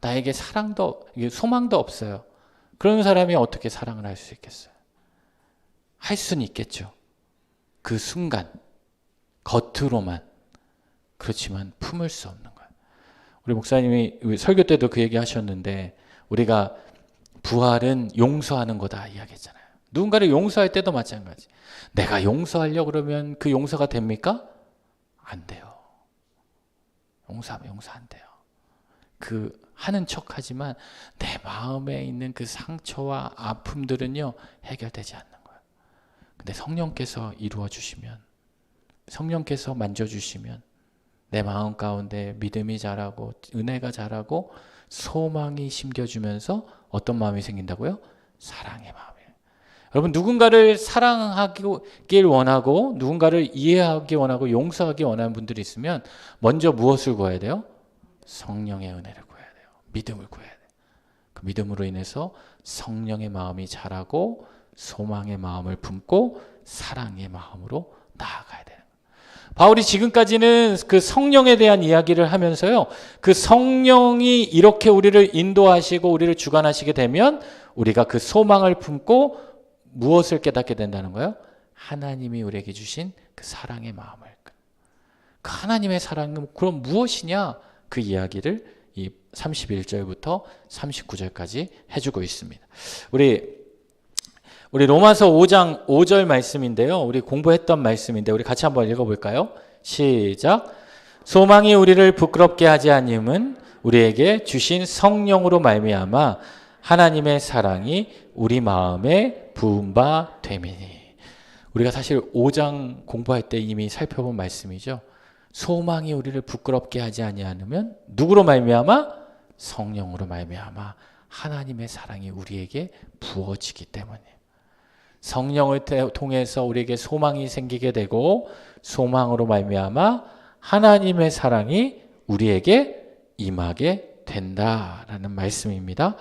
나에게 사랑도, 소망도 없어요. 그런 사람이 어떻게 사랑을 할 수 있겠어요? 할 수는 있겠죠. 그 순간, 겉으로만. 그렇지만 품을 수 없는 거예요. 우리 목사님이 설교 때도 그 얘기 하셨는데, 우리가 부활은 용서하는 거다 이야기했잖아요. 누군가를 용서할 때도 마찬가지. 내가 용서하려고 그러면 그 용서가 됩니까? 안 돼요. 용서하면 용서 안 돼요. 그 하는 척 하지만 내 마음에 있는 그 상처와 아픔들은요, 해결되지 않는 거예요. 근데 성령께서 이루어 주시면, 성령께서 만져주시면 내 마음 가운데 믿음이 자라고 은혜가 자라고 소망이 심겨주면서 어떤 마음이 생긴다고요? 사랑의 마음이에요. 여러분, 누군가를 사랑하길 원하고 누군가를 이해하기 원하고 용서하기 원하는 분들이 있으면 먼저 무엇을 구해야 돼요? 성령의 은혜를 구해야 돼요. 믿음을 구해야 돼요. 그 믿음으로 인해서 성령의 마음이 자라고 소망의 마음을 품고 사랑의 마음으로 나아가야 돼요. 바울이 지금까지는 그 성령에 대한 이야기를 하면서요, 그 성령이 이렇게 우리를 인도하시고 우리를 주관하시게 되면 우리가 그 소망을 품고 무엇을 깨닫게 된다는 거예요? 하나님이 우리에게 주신 그 사랑의 마음을. 그 하나님의 사랑은 그럼 무엇이냐? 그 이야기를 이 31절부터 39절까지 해주고 있습니다. 우리 로마서 5장 5절 말씀인데요. 우리 공부했던 말씀인데 우리 같이 한번 읽어볼까요? 시작. 소망이 우리를 부끄럽게 하지 아니함은 우리에게 주신 성령으로 말미암아 하나님의 사랑이 우리 마음에 부은 바 됨이니. 우리가 사실 5장 공부할 때 이미 살펴본 말씀이죠. 소망이 우리를 부끄럽게 하지 아니하면 누구로 말미암아? 성령으로 말미암아 하나님의 사랑이 우리에게 부어지기 때문이에요. 성령을 통해서 우리에게 소망이 생기게 되고 소망으로 말미암아 하나님의 사랑이 우리에게 임하게 된다라는 말씀입니다.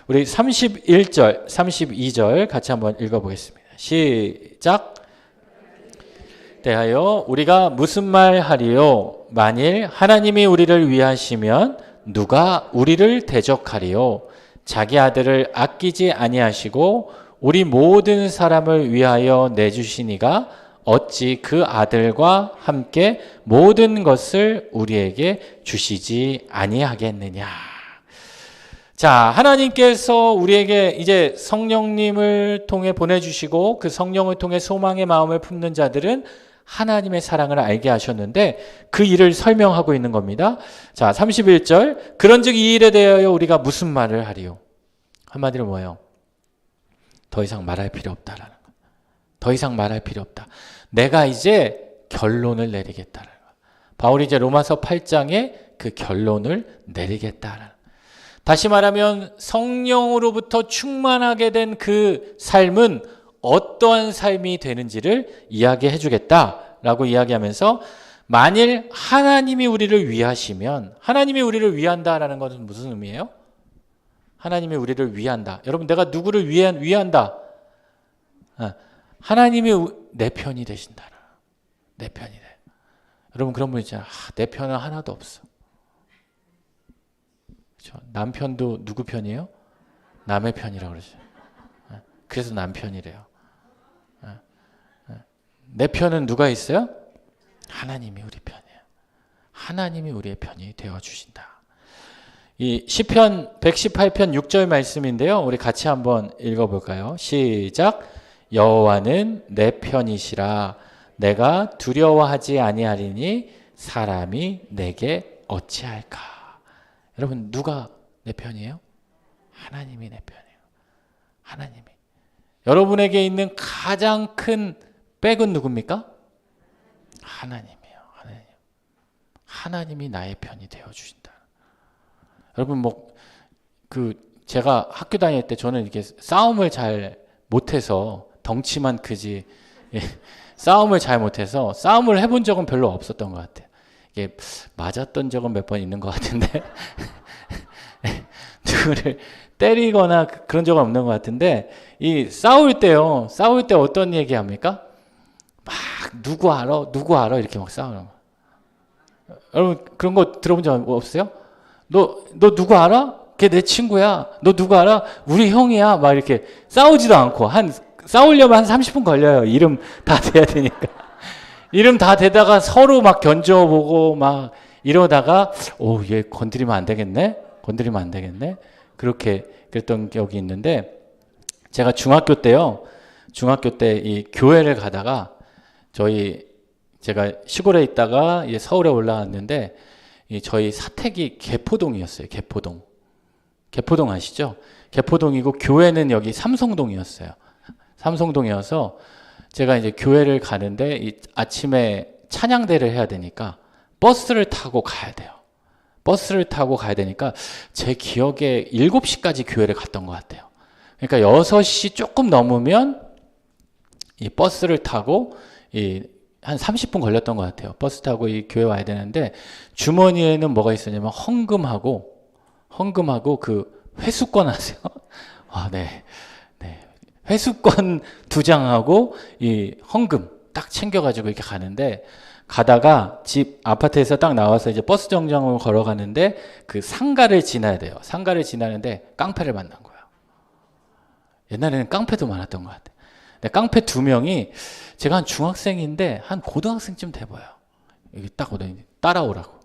우리 31절, 32절 같이 한번 읽어보겠습니다. 시작. 대하여 우리가 무슨 말 하리요? 만일 하나님이 우리를 위하시면 누가 우리를 대적하리요? 자기 아들을 아끼지 아니하시고 우리 모든 사람을 위하여 내주시니가 어찌 그 아들과 함께 모든 것을 우리에게 주시지 아니하겠느냐. 자, 하나님께서 우리에게 이제 성령님을 통해 보내주시고 그 성령을 통해 소망의 마음을 품는 자들은 하나님의 사랑을 알게 하셨는데 그 일을 설명하고 있는 겁니다. 자, 31절. 그런즉 이 일에 대하여 우리가 무슨 말을 하리요? 한마디로 뭐예요? 더 이상 말할 필요 없다라는 거. 더 이상 말할 필요 없다. 내가 이제 결론을 내리겠다라는 거. 바울이 이제 로마서 8장에 그 결론을 내리겠다라는 거. 다시 말하면 성령으로부터 충만하게 된 그 삶은 어떠한 삶이 되는지를 이야기해 주겠다라고 이야기하면서 만일 하나님이 우리를 위하시면, 하나님이 우리를 위한다라는 것은 무슨 의미예요? 하나님이 우리를 위한다. 여러분, 내가 누구를 위한다? 하나님이 내 편이 되신다. 내 편이 돼. 여러분, 그런 분 있잖아요. 내 편은 하나도 없어. 그렇죠? 남편도 누구 편이에요? 남의 편이라고 그러죠. 그래서 남편이래요. 내 편은 누가 있어요? 하나님이 우리 편이에요. 하나님이 우리의 편이 되어주신다. 이 시편 118편 6절 말씀인데요. 우리 같이 한번 읽어볼까요? 시작. 여호와는 내 편이시라. 내가 두려워하지 아니하리니 사람이 내게 어찌할까. 여러분, 누가 내 편이에요? 하나님이 내 편이에요. 하나님이. 여러분에게 있는 가장 큰 백은 누굽니까? 하나님이에요. 하나님. 하나님이 나의 편이 되어주신다. 여러분, 제가 학교 다닐 때 저는 이렇게 싸움을 잘 못해서, 덩치만 크지, 싸움을 잘 못해서 싸움을 해본 적은 별로 없었던 것 같아요. 이게 맞았던 적은 몇 번 있는 것 같은데, 누구를 때리거나 그런 적은 없는 것 같은데, 싸울 때 어떤 얘기 합니까? 막, 누구 알아? 이렇게 막 싸우는 거. 여러분, 그런 거 들어본 적 없어요? 너 누구 알아? 걔 내 친구야. 너 누구 알아? 우리 형이야. 막 이렇게 싸우지도 않고 싸우려면 한 30분 걸려요. 이름 다 돼야 되니까. 이름 다 되다가 서로 막 견져보고 막 이러다가 얘 건드리면 안 되겠네? 건드리면 안 되겠네? 그렇게 그랬던 기억이 있는데 제가 중학교 때요. 중학교 때 이 교회를 가다가 제가 시골에 있다가 이제 서울에 올라왔는데 저희 사택이 개포동이었어요. 개포동 아시죠? 개포동이고 교회는 여기 삼성동이었어요. 삼성동이어서 제가 이제 교회를 가는데 아침에 찬양대를 해야 되니까 버스를 타고 가야 돼요. 버스를 타고 가야 되니까 제 기억에 7시까지 교회를 갔던 것 같아요. 그러니까 6시 조금 넘으면 이 버스를 타고 한 30분 걸렸던 것 같아요. 버스 타고 이 교회 와야 되는데 주머니에는 뭐가 있었냐면 헌금하고 그 회수권 아세요? 네. 회수권 2장하고 이 헌금 딱 챙겨가지고 이렇게 가는데 가다가 집 아파트에서 딱 나와서 이제 버스 정류장으로 걸어가는데 그 상가를 지나야 돼요. 상가를 지나는데 깡패를 만난 거예요. 옛날에는 깡패도 많았던 것 같아요. 근데 깡패 2명이 제가 한 중학생인데 한 고등학생쯤 돼 보여요. 여기 딱 오더니 따라오라고.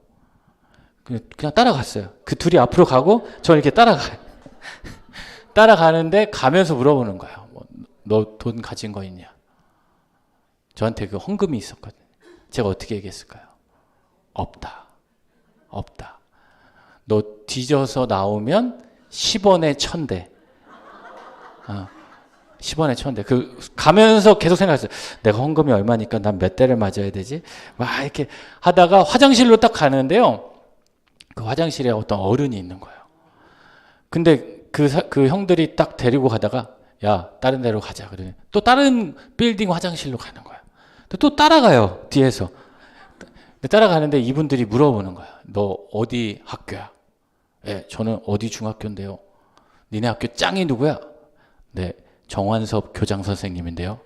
그냥 따라갔어요. 그 둘이 앞으로 가고 저 이렇게 따라가요. 따라가는데 가면서 물어보는 거예요. 너 돈 가진 거 있냐? 저한테 그 헌금이 있었거든요. 제가 어떻게 얘기했을까요? 없다. 너 뒤져서 나오면 10원에 1,000대. 10원에 1,000대. 가면서 계속 생각했어요. 내가 헌금이 얼마니까 난 몇 대를 맞아야 되지? 막 이렇게 하다가 화장실로 딱 가는데요. 그 화장실에 어떤 어른이 있는 거예요. 근데 그 형들이 딱 데리고 가다가 야, 다른 데로 가자. 그러더니 또 다른 빌딩 화장실로 가는 거야. 또 따라가요, 뒤에서. 따라가는데 이분들이 물어보는 거야. 너 어디 학교야? 예, 저는 어디 중학교인데요. 니네 학교 짱이 누구야? 네, 정환섭 교장 선생님인데요.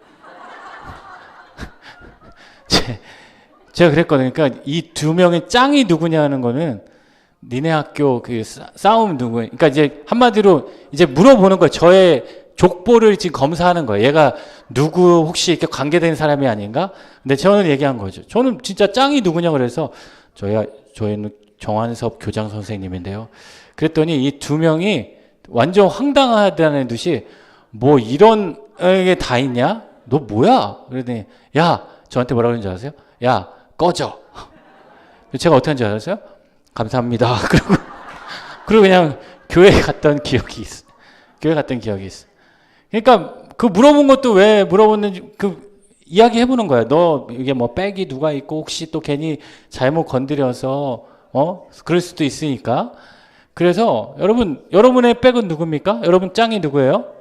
제가 그랬거든요. 그러니까 이 2명의 짱이 누구냐 하는 거는 니네 학교 그 싸움 누구? 그러니까 이제 한마디로 이제 물어보는 거예요. 저의 족보를 지금 검사하는 거예요. 얘가 누구 혹시 이렇게 관계된 사람이 아닌가? 근데 저는 얘기한 거죠. 저는 진짜 짱이 누구냐 그래서 저희는 정환섭 교장 선생님인데요. 그랬더니 이 2명이 완전 황당하다는 듯이 뭐 이런 게 다 있냐? 너 뭐야? 그러더니 야, 저한테 뭐라고 그러는지 아세요? 야, 꺼져. 제가 어떻게 한지 아세요? 감사합니다. 그리고 그냥 교회 갔던 기억이 있어. 그러니까 그 물어본 것도 왜 물어봤는지 이야기 해보는 거야. 너 이게 뭐 백이 누가 있고 혹시 또 괜히 잘못 건드려서 그럴 수도 있으니까. 그래서 여러분의 백은 누굽니까? 여러분 짱이 누구예요?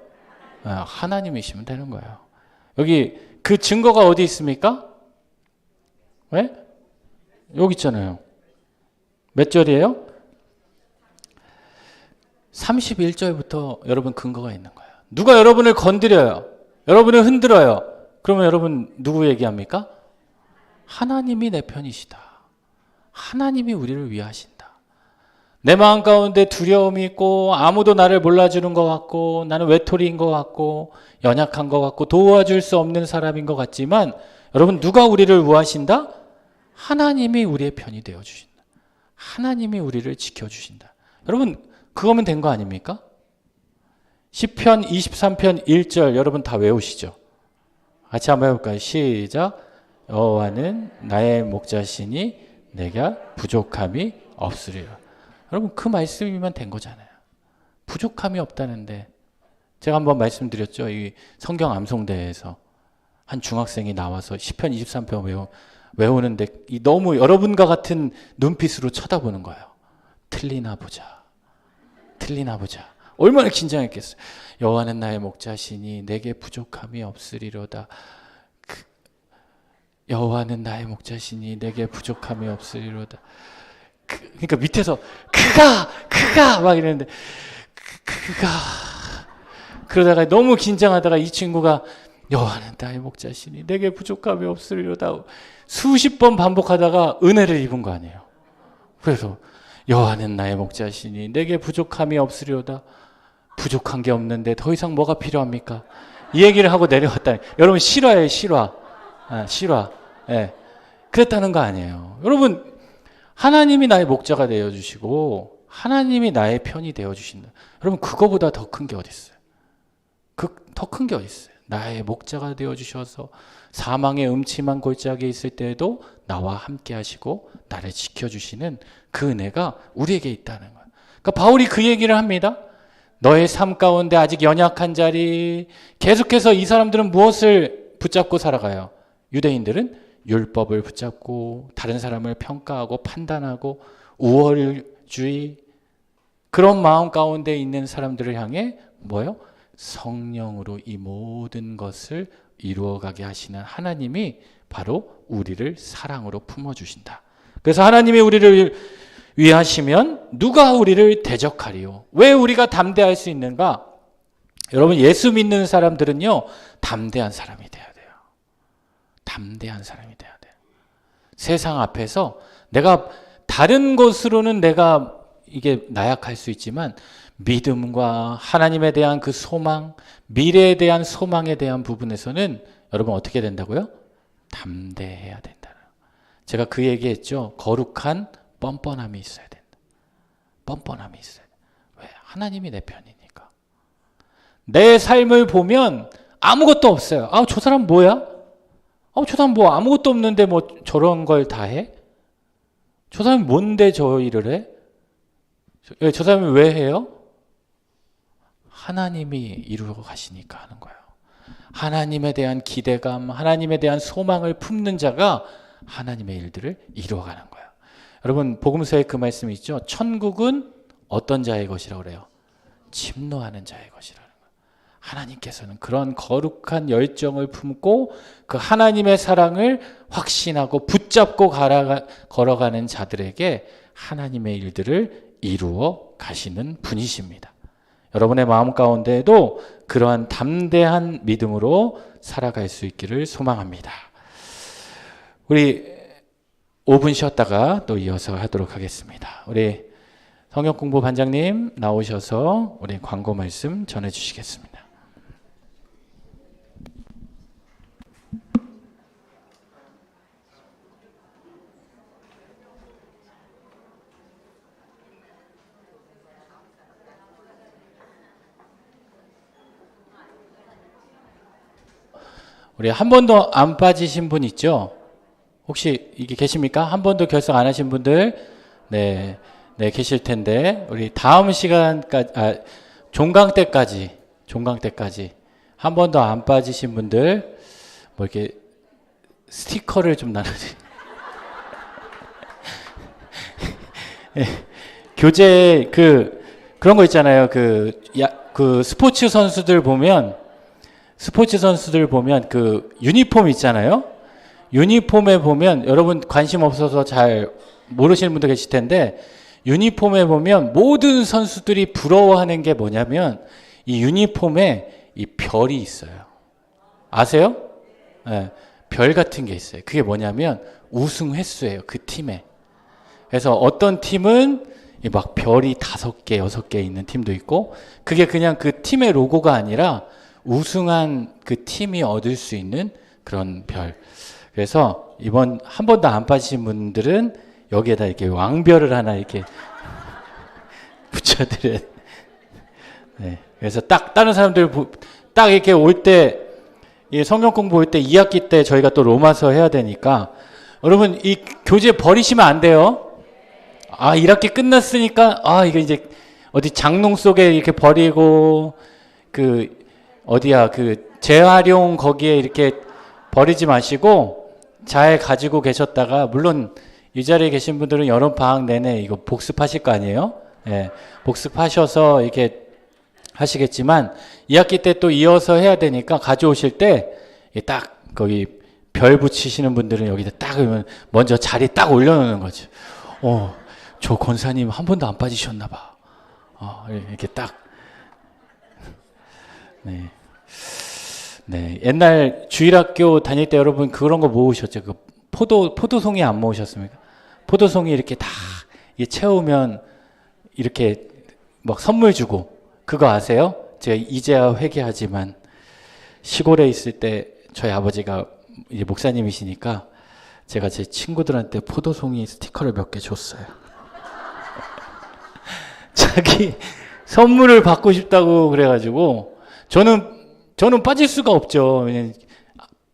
하나님이시면 되는 거예요. 여기 그 증거가 어디 있습니까? 왜? 여기 있잖아요. 몇 절이에요? 31절부터 여러분 근거가 있는 거예요. 누가 여러분을 건드려요. 여러분을 흔들어요. 그러면 여러분 누구 얘기합니까? 하나님이 내 편이시다. 하나님이 우리를 위하신다. 내 마음 가운데 두려움이 있고 아무도 나를 몰라주는 것 같고 나는 외톨이인 것 같고 연약한 것 같고 도와줄 수 없는 사람인 것 같지만 여러분 누가 우리를 위하신다? 하나님이 우리의 편이 되어주신다. 하나님이 우리를 지켜주신다. 여러분 그거면 된 거 아닙니까? 시편 23편 1절 여러분 다 외우시죠? 같이 한번 해볼까요? 시작. 여호와는 나의 목자시니 내가 부족함이 없으리라. 여러분 그 말씀이면 된 거잖아요. 부족함이 없다는데 제가 한번 말씀드렸죠. 이 성경 암송대에서 한 중학생이 나와서 시편 23편 외우는데 너무 여러분과 같은 눈빛으로 쳐다보는 거예요. 틀리나 보자. 얼마나 긴장했겠어요. 여호와는 나의 목자시니 내게 부족함이 없으리로다. 여호와는 나의 목자시니 내게 부족함이 없으리로다. 그러니까 밑에서 그가 막 이랬는데 그가 그러다가 너무 긴장하다가 이 친구가 여호와는 나의 목자시니 내게 부족함이 없으리로다 수십 번 반복하다가 은혜를 입은 거 아니에요. 그래서 여호와는 나의 목자시니 내게 부족함이 없으리로다. 부족한 게 없는데 더 이상 뭐가 필요합니까? 이 얘기를 하고 내려왔다. 여러분 실화예요, 실화. 실화. 예. 그랬다는 거 아니에요. 여러분 하나님이 나의 목자가 되어 주시고 하나님이 나의 편이 되어 주신다. 여러분 그거보다 더 큰 게 어디 있어요? 더 큰 게 어디 있어요? 나의 목자가 되어 주셔서 사망의 음침한 골짜기에 있을 때에도 나와 함께 하시고 나를 지켜 주시는 그 은혜가 우리에게 있다는 거예요. 그러니까 바울이 그 얘기를 합니다. 너의 삶 가운데 아직 연약한 자리, 계속해서 이 사람들은 무엇을 붙잡고 살아가요? 유대인들은 율법을 붙잡고 다른 사람을 평가하고 판단하고 우월주의, 그런 마음 가운데 있는 사람들을 향해 뭐예요? 성령으로 이 모든 것을 이루어가게 하시는 하나님이 바로 우리를 사랑으로 품어주신다. 그래서 하나님이 우리를 위하시면 누가 우리를 대적하리요? 왜 우리가 담대할 수 있는가? 여러분 예수 믿는 사람들은요 담대한 사람이 돼야 돼요. 담대한 사람이 돼야 돼요. 세상 앞에서 내가 다른 것으로는 내가 이게 나약할 수 있지만 믿음과 하나님에 대한 그 소망, 미래에 대한 소망에 대한 부분에서는 여러분 어떻게 된다고요? 담대해야 된다. 제가 그 얘기했죠. 거룩한 뻔뻔함이 있어야 된다. 뻔뻔함이 있어야 된다. 왜? 하나님이 내 편이니까. 내 삶을 보면 아무것도 없어요. 저 사람 뭐야? 저 사람 뭐 아무것도 없는데 뭐 저런 걸 다 해? 저 사람이 뭔데 저 일을 해? 저 사람이 왜 해요? 하나님이 이루어 가시니까 하는 거예요. 하나님에 대한 기대감, 하나님에 대한 소망을 품는 자가 하나님의 일들을 이루어가는 거예요. 여러분 복음서에 그 말씀이 있죠. 천국은 어떤 자의 것이라고 그래요? 침노하는 자의 것이라는 거예요. 하나님께서는 그런 거룩한 열정을 품고 그 하나님의 사랑을 확신하고 붙잡고 걸어가는 자들에게 하나님의 일들을 이루어 가시는 분이십니다. 여러분의 마음 가운데에도 그러한 담대한 믿음으로 살아갈 수 있기를 소망합니다. 우리 5분 쉬었다가 또 이어서 하도록 하겠습니다. 우리 성경 공부 반장님 나오셔서 우리 광고 말씀 전해 주시겠습니다. 우리 한 번도 안 빠지신 분 있죠? 혹시 이게 계십니까? 한 번도 결석 안 하신 분들? 네, 계실 텐데, 우리 다음 시간까지, 종강 때까지 한 번도 안 빠지신 분들, 뭐 이렇게 스티커를 좀 나눠주세요. 네, 교재, 그런 거 있잖아요. 스포츠 선수들 보면 그 유니폼 있잖아요. 유니폼에 보면 여러분 관심 없어서 잘 모르시는 분도 계실 텐데 유니폼에 보면 모든 선수들이 부러워하는 게 뭐냐면 이 유니폼에 이 별이 있어요. 아세요? 네, 별 같은 게 있어요. 그게 뭐냐면 우승 횟수예요. 그 팀에. 그래서 어떤 팀은 막 별이 5개, 6개 있는 팀도 있고 그게 그냥 그 팀의 로고가 아니라 우승한 그 팀이 얻을 수 있는 그런 별. 그래서 이번 한 번도 안 빠지신 분들은 여기에다 이렇게 왕별을 하나 이렇게 붙여드려요. 네. 그래서 딱 다른 사람들 딱 이렇게 올 때 성경 공부 올 때 2학기 때 저희가 또 로마서 해야 되니까 여러분 이 교재 버리시면 안 돼요. 1학기 끝났으니까 이거 이제 어디 장롱 속에 이렇게 버리고 재활용 거기에 이렇게 버리지 마시고 잘 가지고 계셨다가 물론 이 자리에 계신 분들은 여름 방학 내내 이거 복습하실 거 아니에요? 예, 복습하셔서 이렇게 하시겠지만 2학기 때 또 이어서 해야 되니까 가져오실 때 딱 거기 별 붙이시는 분들은 여기다 딱 먼저 자리 딱 올려놓는 거죠. 저 권사님 한 번도 안 빠지셨나 봐. 이렇게 딱. 네. 네. 옛날 주일학교 다닐 때 여러분 그런 거 모으셨죠? 포도송이 안 모으셨습니까? 포도송이 이렇게 다 이 채우면 이렇게 막 선물 주고, 그거 아세요? 제가 이제야 회개하지만 시골에 있을 때 저희 아버지가 이제 목사님이시니까 제가 제 친구들한테 포도송이 스티커를 몇 개 줬어요. 자기 선물을 받고 싶다고 그래가지고 저는 빠질 수가 없죠. 왜냐면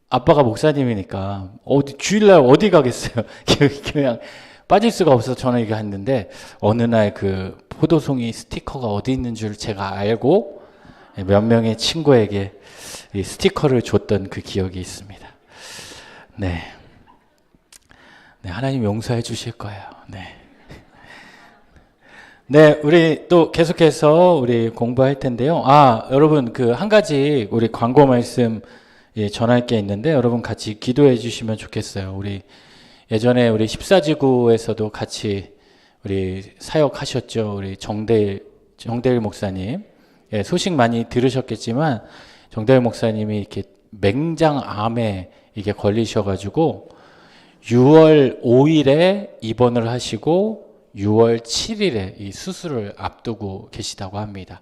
아빠가 목사님이니까 주일날 어디 가겠어요. 그냥 빠질 수가 없어서 저는 이거 했는데, 어느 날 그 포도송이 스티커가 어디 있는 줄 제가 알고 몇 명의 친구에게 이 스티커를 줬던 그 기억이 있습니다. 네. 네, 하나님 용서해 주실 거예요. 네. 네, 우리 또 계속해서 우리 공부할 텐데요. 여러분, 그 한 가지 우리 광고 말씀 전할 게 있는데, 여러분 같이 기도해 주시면 좋겠어요. 우리 예전에 우리 14지구에서도 같이 우리 사역하셨죠. 우리 정대일 목사님. 예, 소식 많이 들으셨겠지만, 정대일 목사님이 이렇게 맹장암에 이게 걸리셔가지고, 6월 5일에 입원을 하시고, 6월 7일에 이 수술을 앞두고 계시다고 합니다.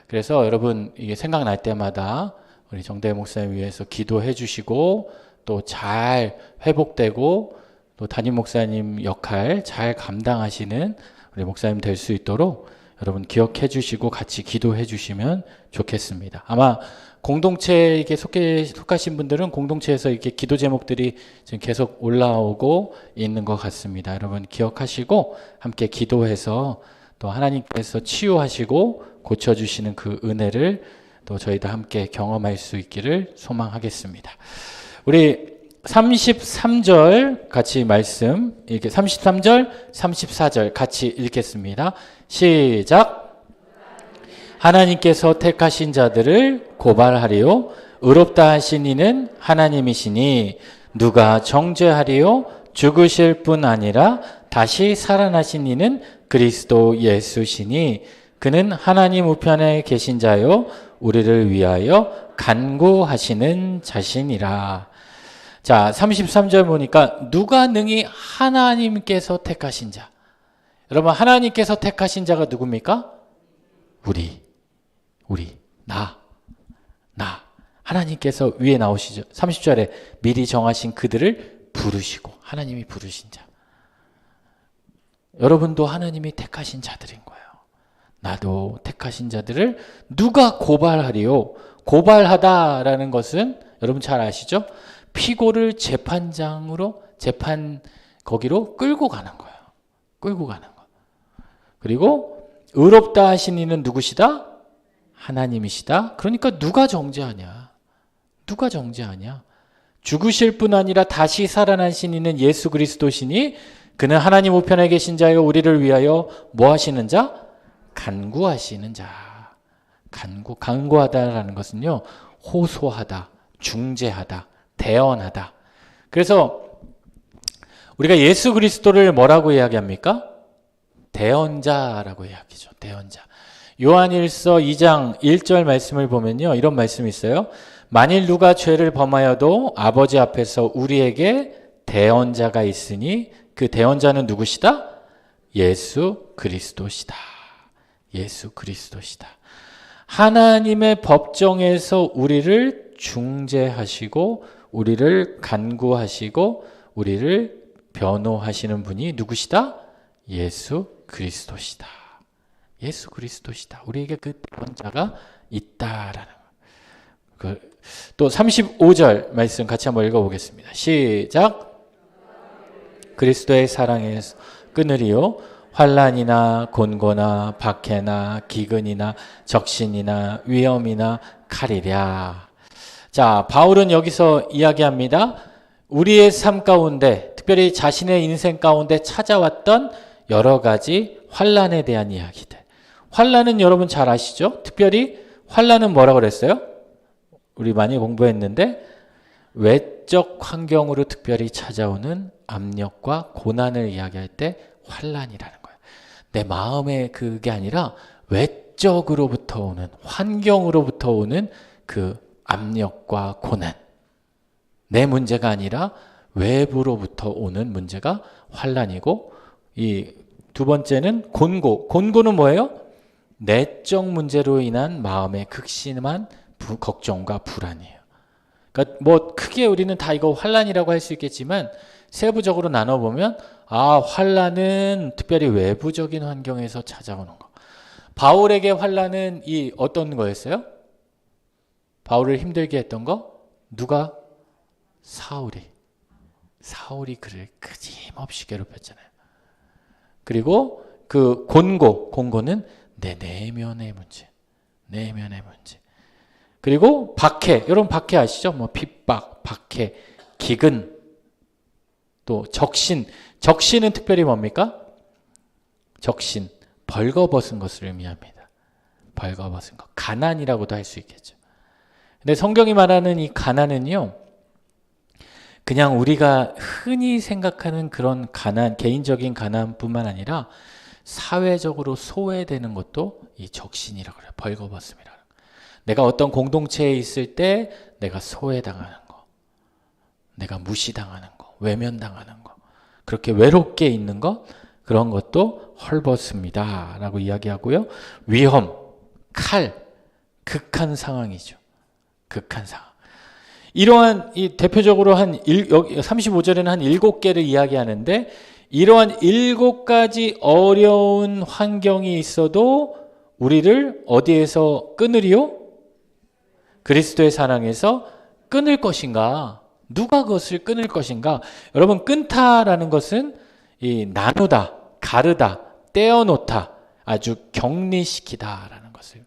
그래서 여러분, 이게 생각날 때마다 우리 정대일 목사님 위해서 기도해 주시고, 또 잘 회복되고, 또 담임 목사님 역할 잘 감당하시는 우리 목사님 될 수 있도록 여러분 기억해 주시고 같이 기도해 주시면 좋겠습니다. 아마 공동체에 속하신 분들은 공동체에서 이렇게 기도 제목들이 지금 계속 올라오고 있는 것 같습니다. 여러분 기억하시고 함께 기도해서 또 하나님께서 치유하시고 고쳐주시는 그 은혜를 또 저희도 함께 경험할 수 있기를 소망하겠습니다. 우리 33절 같이 말씀, 이렇게 33절, 34절 같이 읽겠습니다. 시작. 하나님께서 택하신 자들을 고발하리요. 의롭다 하신 이는 하나님이시니 누가 정죄하리요. 죽으실 뿐 아니라 다시 살아나신 이는 그리스도 예수시니 그는 하나님 우편에 계신 자요. 우리를 위하여 간구하시는 자신이라. 자, 33절 보니까 누가 능히 하나님께서 택하신 자. 여러분, 하나님께서 택하신 자가 누굽니까? 나. 하나님께서 위에 나오시죠. 30절에 미리 정하신 그들을 부르시고, 하나님이 부르신 자. 여러분도 하나님이 택하신 자들인 거예요. 나도 택하신 자들을 누가 고발하리요? 고발하다라는 것은 여러분 잘 아시죠? 피고를 거기로 끌고 가는 거예요. 끌고 가는 거. 그리고 의롭다 하신 이는 누구시다? 하나님이시다. 그러니까 누가 정죄하냐? 죽으실 뿐 아니라 다시 살아나신 이는 예수 그리스도시니 그는 하나님 우편에 계신 자요 우리를 위하여 뭐 하시는 자? 간구하시는 자. 간구하다라는 것은요, 호소하다, 중재하다, 대언하다. 그래서 우리가 예수 그리스도를 뭐라고 이야기합니까? 대언자라고 이야기죠. 대언자. 요한일서 2장 1절 말씀을 보면요, 이런 말씀이 있어요. 만일 누가 죄를 범하여도 아버지 앞에서 우리에게 대언자가 있으니 그 대언자는 누구시다? 예수 그리스도시다. 예수 그리스도시다. 하나님의 법정에서 우리를 중재하시고 우리를 간구하시고 우리를 변호하시는 분이 누구시다? 예수 그리스도시다. 예수 그리스도시다. 우리에게 그 대언자가 있다라는 거. 또 35절 말씀 같이 한번 읽어보겠습니다. 시작. 그리스도의 사랑에서 끊으리요. 환난이나 곤고나 박해나 기근이나 적신이나 위험이나 칼이랴. 자, 바울은 여기서 이야기합니다. 우리의 삶 가운데, 특별히 자신의 인생 가운데 찾아왔던 여러 가지 환난에 대한 이야기들. 환난은 여러분 잘 아시죠? 특별히 환난은 뭐라고 그랬어요? 우리 많이 공부했는데 외적 환경으로 특별히 찾아오는 압력과 고난을 이야기할 때 환난이라는 거예요. 내 마음의 그게 아니라 외적으로부터 오는, 환경으로부터 오는 그 압력과 고난. 내 문제가 아니라 외부로부터 오는 문제가 환난이고, 이 두 번째는 곤고. 곤고는 뭐예요? 내적 문제로 인한 마음의 극심한 걱정과 불안이에요. 그러니까 뭐 크게 우리는 다 이거 환난이라고 할 수 있겠지만 세부적으로 나눠보면 환난은 특별히 외부적인 환경에서 찾아오는 거. 바울에게 환난은 이 어떤 거였어요? 바울을 힘들게 했던 거? 누가? 사울이 그를 끊임없이 괴롭혔잖아요. 그리고 그 곤고는 내 내면의 문제. 그리고 박해. 여러분 박해 아시죠? 뭐 핍박, 박해, 기근, 또 적신. 적신은 특별히 뭡니까? 적신. 벌거벗은 것을 의미합니다. 벌거벗은 것. 가난이라고도 할 수 있겠죠. 근데 성경이 말하는 이 가난은요, 그냥 우리가 흔히 생각하는 그런 가난, 개인적인 가난뿐만 아니라 사회적으로 소외되는 것도 이 적신이라고 그래요. 벌거벗음이라는 거. 내가 어떤 공동체에 있을 때 내가 소외당하는 거, 내가 무시당하는 거, 외면당하는 거, 그렇게 외롭게 있는 것, 그런 것도 헐벗습니다 라고 이야기하고요. 위험, 칼, 극한 상황이죠. 극한 상황. 이러한 이 대표적으로 한 35절에는 한 7개를 이야기하는데 이러한 7가지 어려운 환경이 있어도 우리를 어디에서 끊으리요? 그리스도의 사랑에서 끊을 것인가? 누가 그것을 끊을 것인가? 여러분, 끊다라는 것은 이 나누다, 가르다, 떼어놓다, 아주 격리시키다라는 것을.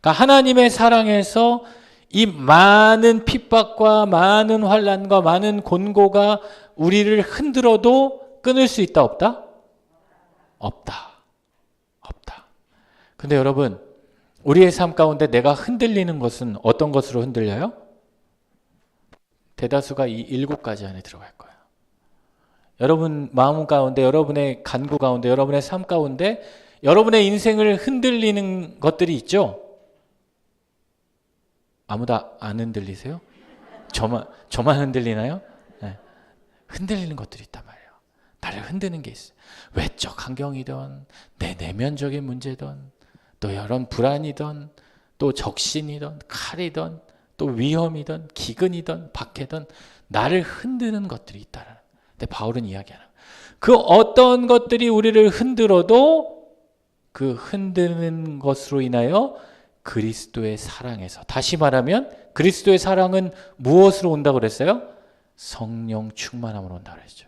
그러니까 하나님의 사랑에서 이 많은 핍박과 많은 환난과 많은 곤고가 우리를 흔들어도 끊을 수 있다 없다? 없다. 근데 여러분, 우리의 삶 가운데 내가 흔들리는 것은 어떤 것으로 흔들려요? 대다수가 이 7가지 안에 들어갈 거예요. 여러분 마음 가운데, 여러분의 간구 가운데, 여러분의 삶 가운데 여러분의 인생을 흔들리는 것들이 있죠? 아무도 안 흔들리세요? 저만 흔들리나요? 네. 흔들리는 것들이 있단 말이에요. 나를 흔드는 게 있어요. 외적 환경이든 내 내면적인 문제든 또 여러 불안이든 또 적신이든 칼이든 또 위험이든 기근이든 박해든 나를 흔드는 것들이 있다는. 근데 바울은 이야기하는 그 어떤 것들이 우리를 흔들어도 그 흔드는 것으로 인하여 그리스도의 사랑에서, 다시 말하면 그리스도의 사랑은 무엇으로 온다고 그랬어요? 성령 충만함으로 온다고 그랬죠.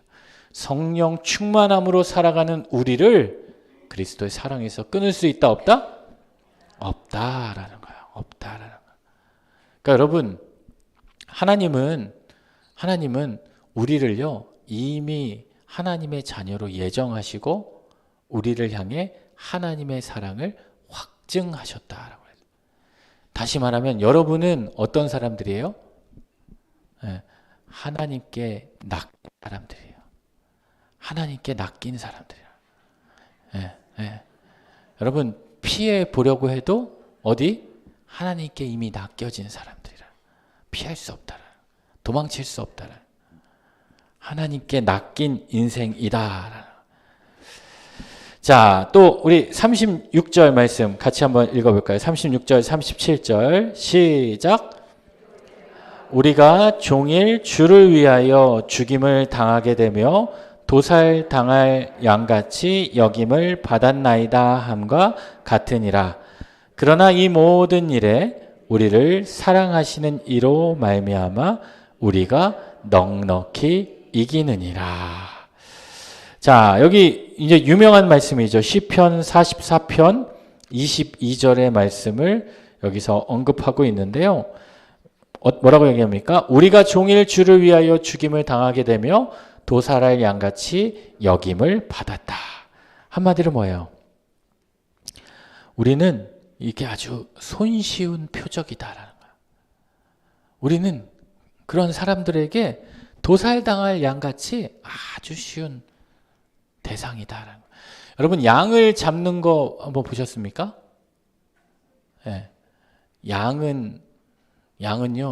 성령 충만함으로 살아가는 우리를 그리스도의 사랑에서 끊을 수 있다 없다? 없다라는 거예요. 없다라는 거예요. 그러니까 여러분, 하나님은 우리를요 이미 하나님의 자녀로 예정하시고 우리를 향해 하나님의 사랑을 확증하셨다라고. 다시 말하면 여러분은 어떤 사람들이에요? 네, 하나님께 낚인 사람들이에요. 하나님께 낚인 사람들이에요. 여러분 피해 보려고 해도 어디? 하나님께 이미 낚여진 사람들이라. 피할 수 없다. 도망칠 수 없다. 하나님께 낚인 인생이다. 자, 또 우리 36절 말씀 같이 한번 읽어볼까요? 36절, 37절 시작. 우리가 종일 주를 위하여 죽임을 당하게 되며 도살당할 양같이 여김을 받았나이다 함과 같으니라. 그러나 이 모든 일에 우리를 사랑하시는 이로 말미암아 우리가 넉넉히 이기느니라. 자, 여기 이제 유명한 말씀이죠. 시편 44편 22절의 말씀을 여기서 언급하고 있는데요. 뭐라고 얘기합니까? 우리가 종일 주를 위하여 죽임을 당하게 되며 도살할 양같이 여김을 받았다. 한마디로 뭐예요? 우리는 이게 아주 손쉬운 표적이다라는 거예요. 우리는 그런 사람들에게 도살당할 양같이 아주 쉬운 대상이다라는 거예요. 여러분 양을 잡는 거 한번 보셨습니까? 네. 양은요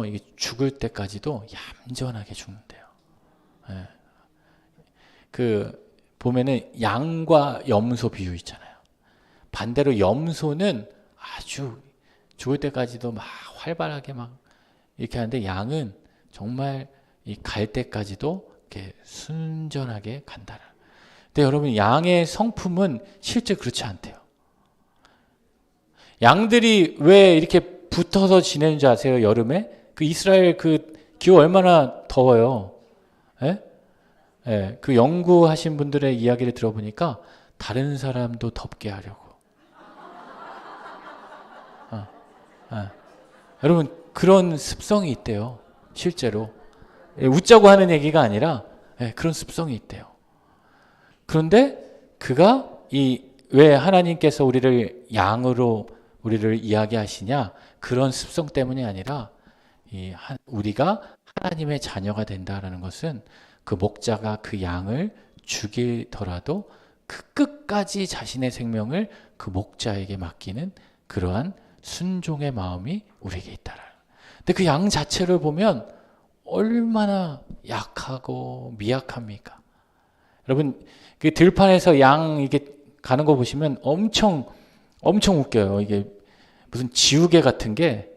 이게 죽을 때까지도 얌전하게 죽는데요. 네. 그 보면은 양과 염소 비유 있잖아요. 반대로 염소는 아주 죽을 때까지도 막 활발하게 막 이렇게 하는데 양은 정말 이 갈 때까지도 이렇게 순전하게 간다. 근데 여러분 양의 성품은 실제 그렇지 않대요. 양들이 왜 이렇게 붙어서 지내는지 아세요? 여름에? 그 이스라엘 그 기후 얼마나 더워요. 예? 예, 그 연구하신 분들의 이야기를 들어보니까 다른 사람도 덥게 하려고. 여러분 그런 습성이 있대요. 실제로. 예, 웃자고 하는 얘기가 아니라 예, 그런 습성이 있대요. 그런데 그가 왜 하나님께서 우리를 양으로 우리를 이야기하시냐? 그런 습성 때문이 아니라 우리가 하나님의 자녀가 된다라는 것은 그 목자가 그 양을 죽이더라도 그 끝까지 자신의 생명을 그 목자에게 맡기는 그러한 순종의 마음이 우리에게 있다라. 근데 그 양 자체를 보면 얼마나 약하고 미약합니까? 여러분 그 들판에서 양 이게 가는 거 보시면 엄청 웃겨요. 이게 무슨 지우개 같은 게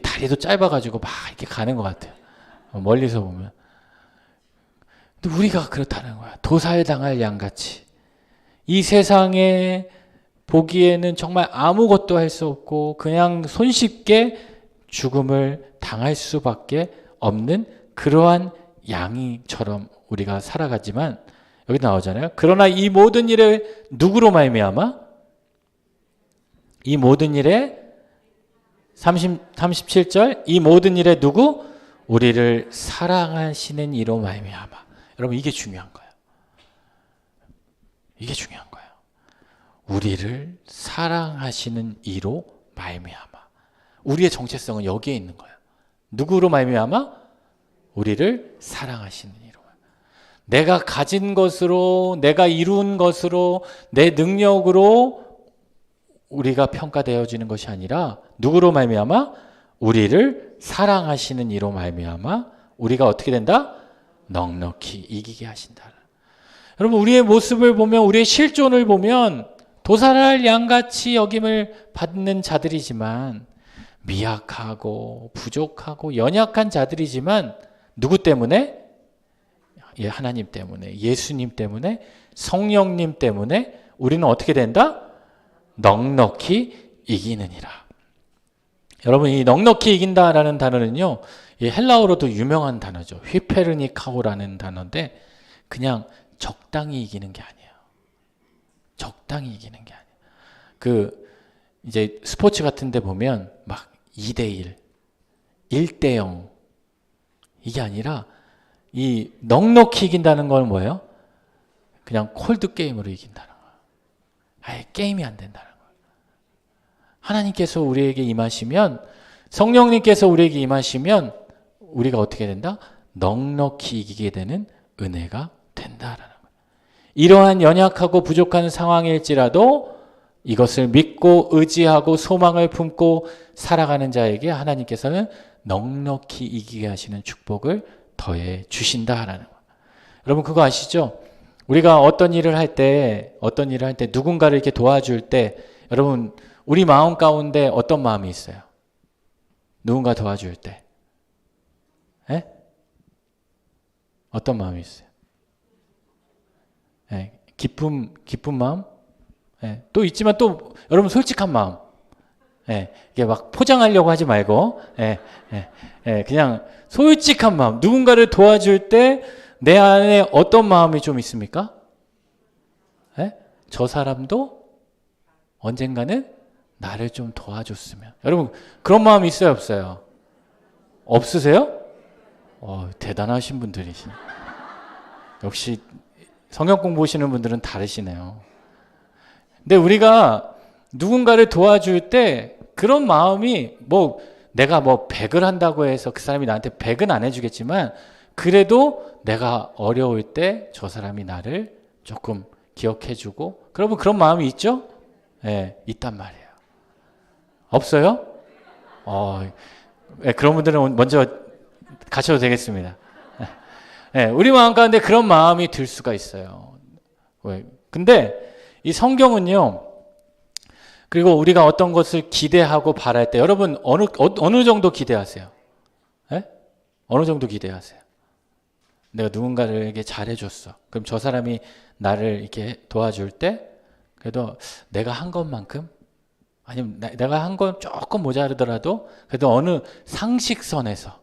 다리도 짧아가지고 막 이렇게 가는 것 같아요. 멀리서 보면. 근데 우리가 그렇다는 거야. 도살당할 양같이. 이 세상에 보기에는 정말 아무것도 할 수 없고 그냥 손쉽게 죽음을 당할 수밖에 없는 그러한 양이처럼 우리가 살아가지만 여기 나오잖아요. 그러나 이 모든 일을 누구로 말미암아? 이 모든 일에 37절 이 모든 일에 누구? 우리를 사랑하시는 이로 말미암아. 여러분 이게 중요한 거예요. 이게 중요한 거예요. 우리를 사랑하시는 이로 말미암아. 우리의 정체성은 여기에 있는 거예요. 누구로 말미암아? 우리를 사랑하시는 이로. 내가 가진 것으로, 내가 이룬 것으로, 내 능력으로 우리가 평가되어지는 것이 아니라 누구로 말미암아? 우리를 사랑하시는 이로 말미암아 우리가 어떻게 된다? 넉넉히 이기게 하신다. 여러분 우리의 모습을 보면 우리의 실존을 보면 도살할 양같이 여김을 받는 자들이지만 미약하고 부족하고 연약한 자들이지만 누구 때문에? 예, 하나님 때문에, 예수님 때문에, 성령님 때문에 우리는 어떻게 된다? 넉넉히 이기느니라. 여러분 이 넉넉히 이긴다라는 단어는요, 이 헬라어로도 유명한 단어죠. 휘페르니카오라는 단어인데 그냥 적당히 이기는 게 아니에요. 적당히 이기는 게 아니에요. 그 이제 스포츠 같은 데 보면 막 2대1, 1대0 이게 아니라 이 넉넉히 이긴다는 건 뭐예요? 그냥 콜드 게임으로 이긴다는 거예요. 아예 게임이 안 된다는 거예요. 하나님께서 우리에게 임하시면, 성령님께서 우리에게 임하시면 우리가 어떻게 된다? 넉넉히 이기게 되는 은혜가 된다라는 거예요. 이러한 연약하고 부족한 상황일지라도 이것을 믿고 의지하고 소망을 품고 살아가는 자에게 하나님께서는 넉넉히 이기게 하시는 축복을 더해 주신다라는 거예요. 여러분 그거 아시죠? 우리가 어떤 일을 할 때 누군가를 이렇게 도와줄 때 여러분 우리 마음 가운데 어떤 마음이 있어요? 누군가 도와줄 때 에? 어떤 마음이 있어요? 에, 기쁜 마음? 에, 또 있지만 또 여러분 솔직한 마음. 예, 이게 막 포장하려고 하지 말고, 그냥 솔직한 마음. 누군가를 도와줄 때 내 안에 어떤 마음이 좀 있습니까? 예? 저 사람도 언젠가는 나를 좀 도와줬으면. 여러분, 그런 마음 있어요, 없어요? 없으세요? 대단하신 분들이시네. 역시 성경 공부하시는 분들은 다르시네요. 근데 우리가 누군가를 도와줄 때 그런 마음이 내가 100을 한다고 해서 그 사람이 나한테 100은 안 해주겠지만 그래도 내가 어려울 때 저 사람이 나를 조금 기억해주고 여러분 그런 마음이 있죠? 네, 있단 말이에요. 없어요? 네, 그런 분들은 먼저 가셔도 되겠습니다. 네, 우리 마음 가운데 그런 마음이 들 수가 있어요. 왜? 근데 이 성경은요. 그리고 우리가 어떤 것을 기대하고 바랄 때 여러분 어느 정도 기대하세요? 네? 어느 정도 기대하세요? 내가 누군가에게 잘해줬어. 그럼 저 사람이 나를 이렇게 도와줄 때 그래도 내가 한 것만큼 아니면 내가 한 건 조금 모자르더라도 그래도 어느 상식선에서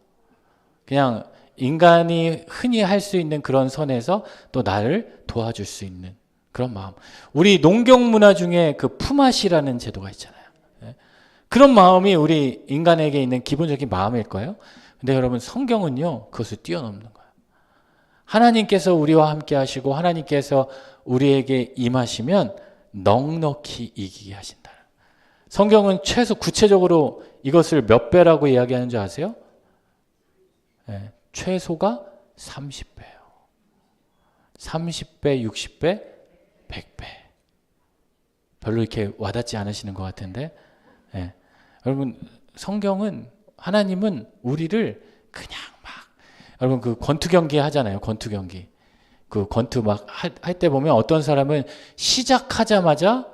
그냥 인간이 흔히 할 수 있는 그런 선에서 또 나를 도와줄 수 있는 그런 마음. 우리 농경 문화 중에 그 품앗이라는 제도가 있잖아요. 그런 마음이 우리 인간에게 있는 기본적인 마음일 거예요. 근데 여러분 성경은요 그것을 뛰어넘는 거예요. 하나님께서 우리와 함께 하시고 하나님께서 우리에게 임하시면 넉넉히 이기게 하신다. 성경은 최소 구체적으로 이것을 몇 배라고 이야기하는 줄 아세요? 네, 최소가 30배예요. 30배, 60배, 100배. 별로 이렇게 와닿지 않으시는 것 같은데 네. 여러분 성경은 하나님은 우리를 그냥 막 여러분 그 권투 경기 하잖아요. 권투 경기. 그 권투 막 할 때 보면 어떤 사람은 시작하자마자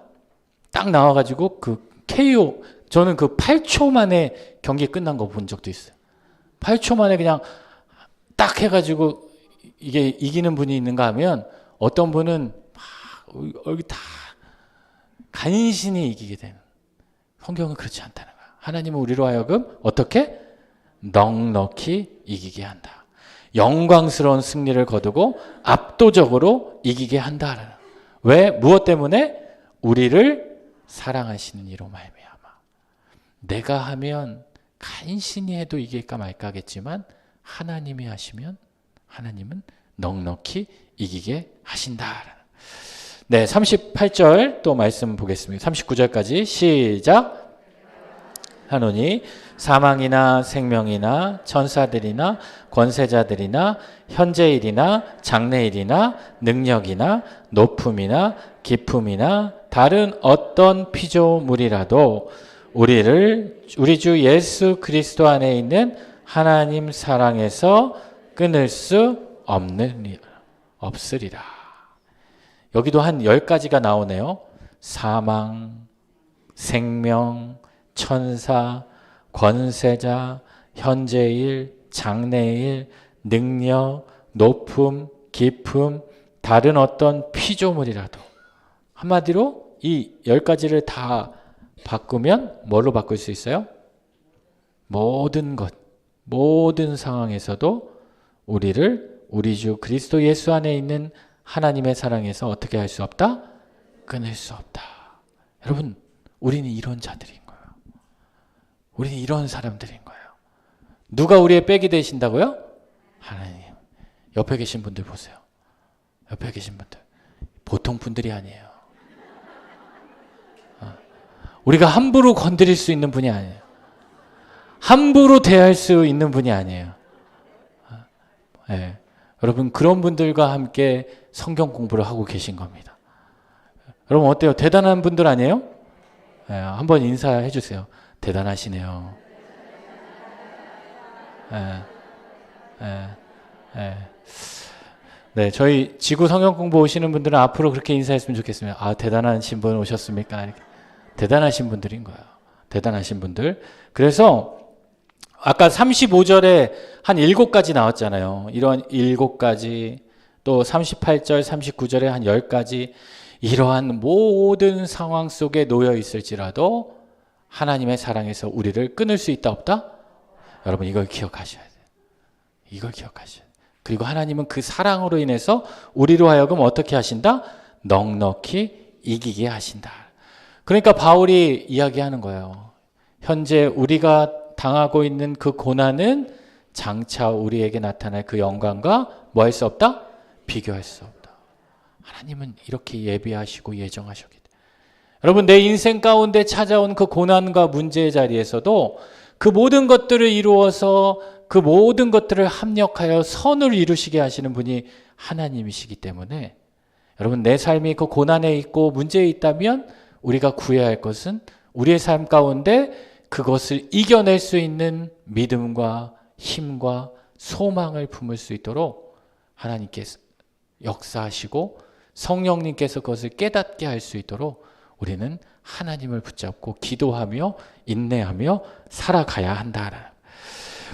딱 나와가지고 그 KO 저는 그 8초 만에 경기 끝난 거 본 적도 있어요. 8초 만에 그냥 딱 해가지고 이게 이기는 분이 있는가 하면 어떤 분은 막 여기 다 간신히 이기게 되는. 성경은 그렇지 않다는 거야. 하나님은 우리로 하여금 어떻게? 넉넉히 이기게 한다. 영광스러운 승리를 거두고 압도적으로 이기게 한다. 왜? 무엇 때문에? 우리를 사랑하시는 이로 말미암아. 내가 하면 간신히 해도 이길까 말까 하겠지만 하나님이 하시면 하나님은 넉넉히 이기게 하신다. 네, 38절 또 말씀 보겠습니다. 39절까지 시작. 하노니 사망이나 생명이나 천사들이나 권세자들이나 현재일이나 장래일이나 능력이나 높음이나 깊음이나 다른 어떤 피조물이라도 우리 주 예수 그리스도 안에 있는 하나님 사랑에서 끊을 수 없으리라. 여기도 한 10가지가 나오네요. 사망, 생명, 천사, 권세자, 현재일, 장래일, 능력, 높음, 깊음, 다른 어떤 피조물이라도. 한마디로 이 10가지를 다 바꾸면 뭘로 바꿀 수 있어요? 모든 것, 모든 상황에서도 우리를 우리 주 그리스도 예수 안에 있는 하나님의 사랑에서 어떻게 할 수 없다? 끊을 수 없다. 여러분, 우리는 이런 자들인 거예요. 우리는 이런 사람들인 거예요. 누가 우리의 백이 되신다고요? 하나님. 옆에 계신 분들 보세요. 옆에 계신 분들. 보통 분들이 아니에요. 우리가 함부로 건드릴 수 있는 분이 아니에요. 함부로 대할 수 있는 분이 아니에요. 네. 여러분 그런 분들과 함께 성경 공부를 하고 계신 겁니다. 여러분 어때요? 대단한 분들 아니에요? 네, 한번 인사해 주세요. 대단하시네요. 네, 네, 네. 네, 저희 지구 성경 공부 오시는 분들은 앞으로 그렇게 인사했으면 좋겠습니다. 아, 대단하신 분 오셨습니까? 이렇게. 대단하신 분들인 거예요. 대단하신 분들. 그래서 아까 35절에 한 7가지 나왔잖아요. 이런 7가지, 또 38절, 39절에 한 10가지, 이러한 모든 상황 속에 놓여 있을지라도 하나님의 사랑에서 우리를 끊을 수 있다 없다? 여러분 이걸 기억하셔야 돼요. 이걸 기억하셔야 돼요. 그리고 하나님은 그 사랑으로 인해서 우리로 하여금 어떻게 하신다? 넉넉히 이기게 하신다. 그러니까 바울이 이야기하는 거예요. 현재 우리가 당하고 있는 그 고난은 장차 우리에게 나타날 그 영광과 뭐 할 수 없다? 비교할 수 없다. 하나님은 이렇게 예비하시고 예정하셨기 때문에. 여러분 내 인생 가운데 찾아온 그 고난과 문제의 자리에서도 그 모든 것들을 이루어서 그 모든 것들을 합력하여 선을 이루시게 하시는 분이 하나님이시기 때문에 여러분 내 삶이 그 고난에 있고 문제에 있다면 우리가 구해야 할 것은 우리의 삶 가운데 그것을 이겨낼 수 있는 믿음과 힘과 소망을 품을 수 있도록 하나님께서 역사하시고 성령님께서 그것을 깨닫게 할 수 있도록 우리는 하나님을 붙잡고 기도하며 인내하며 살아가야 한다.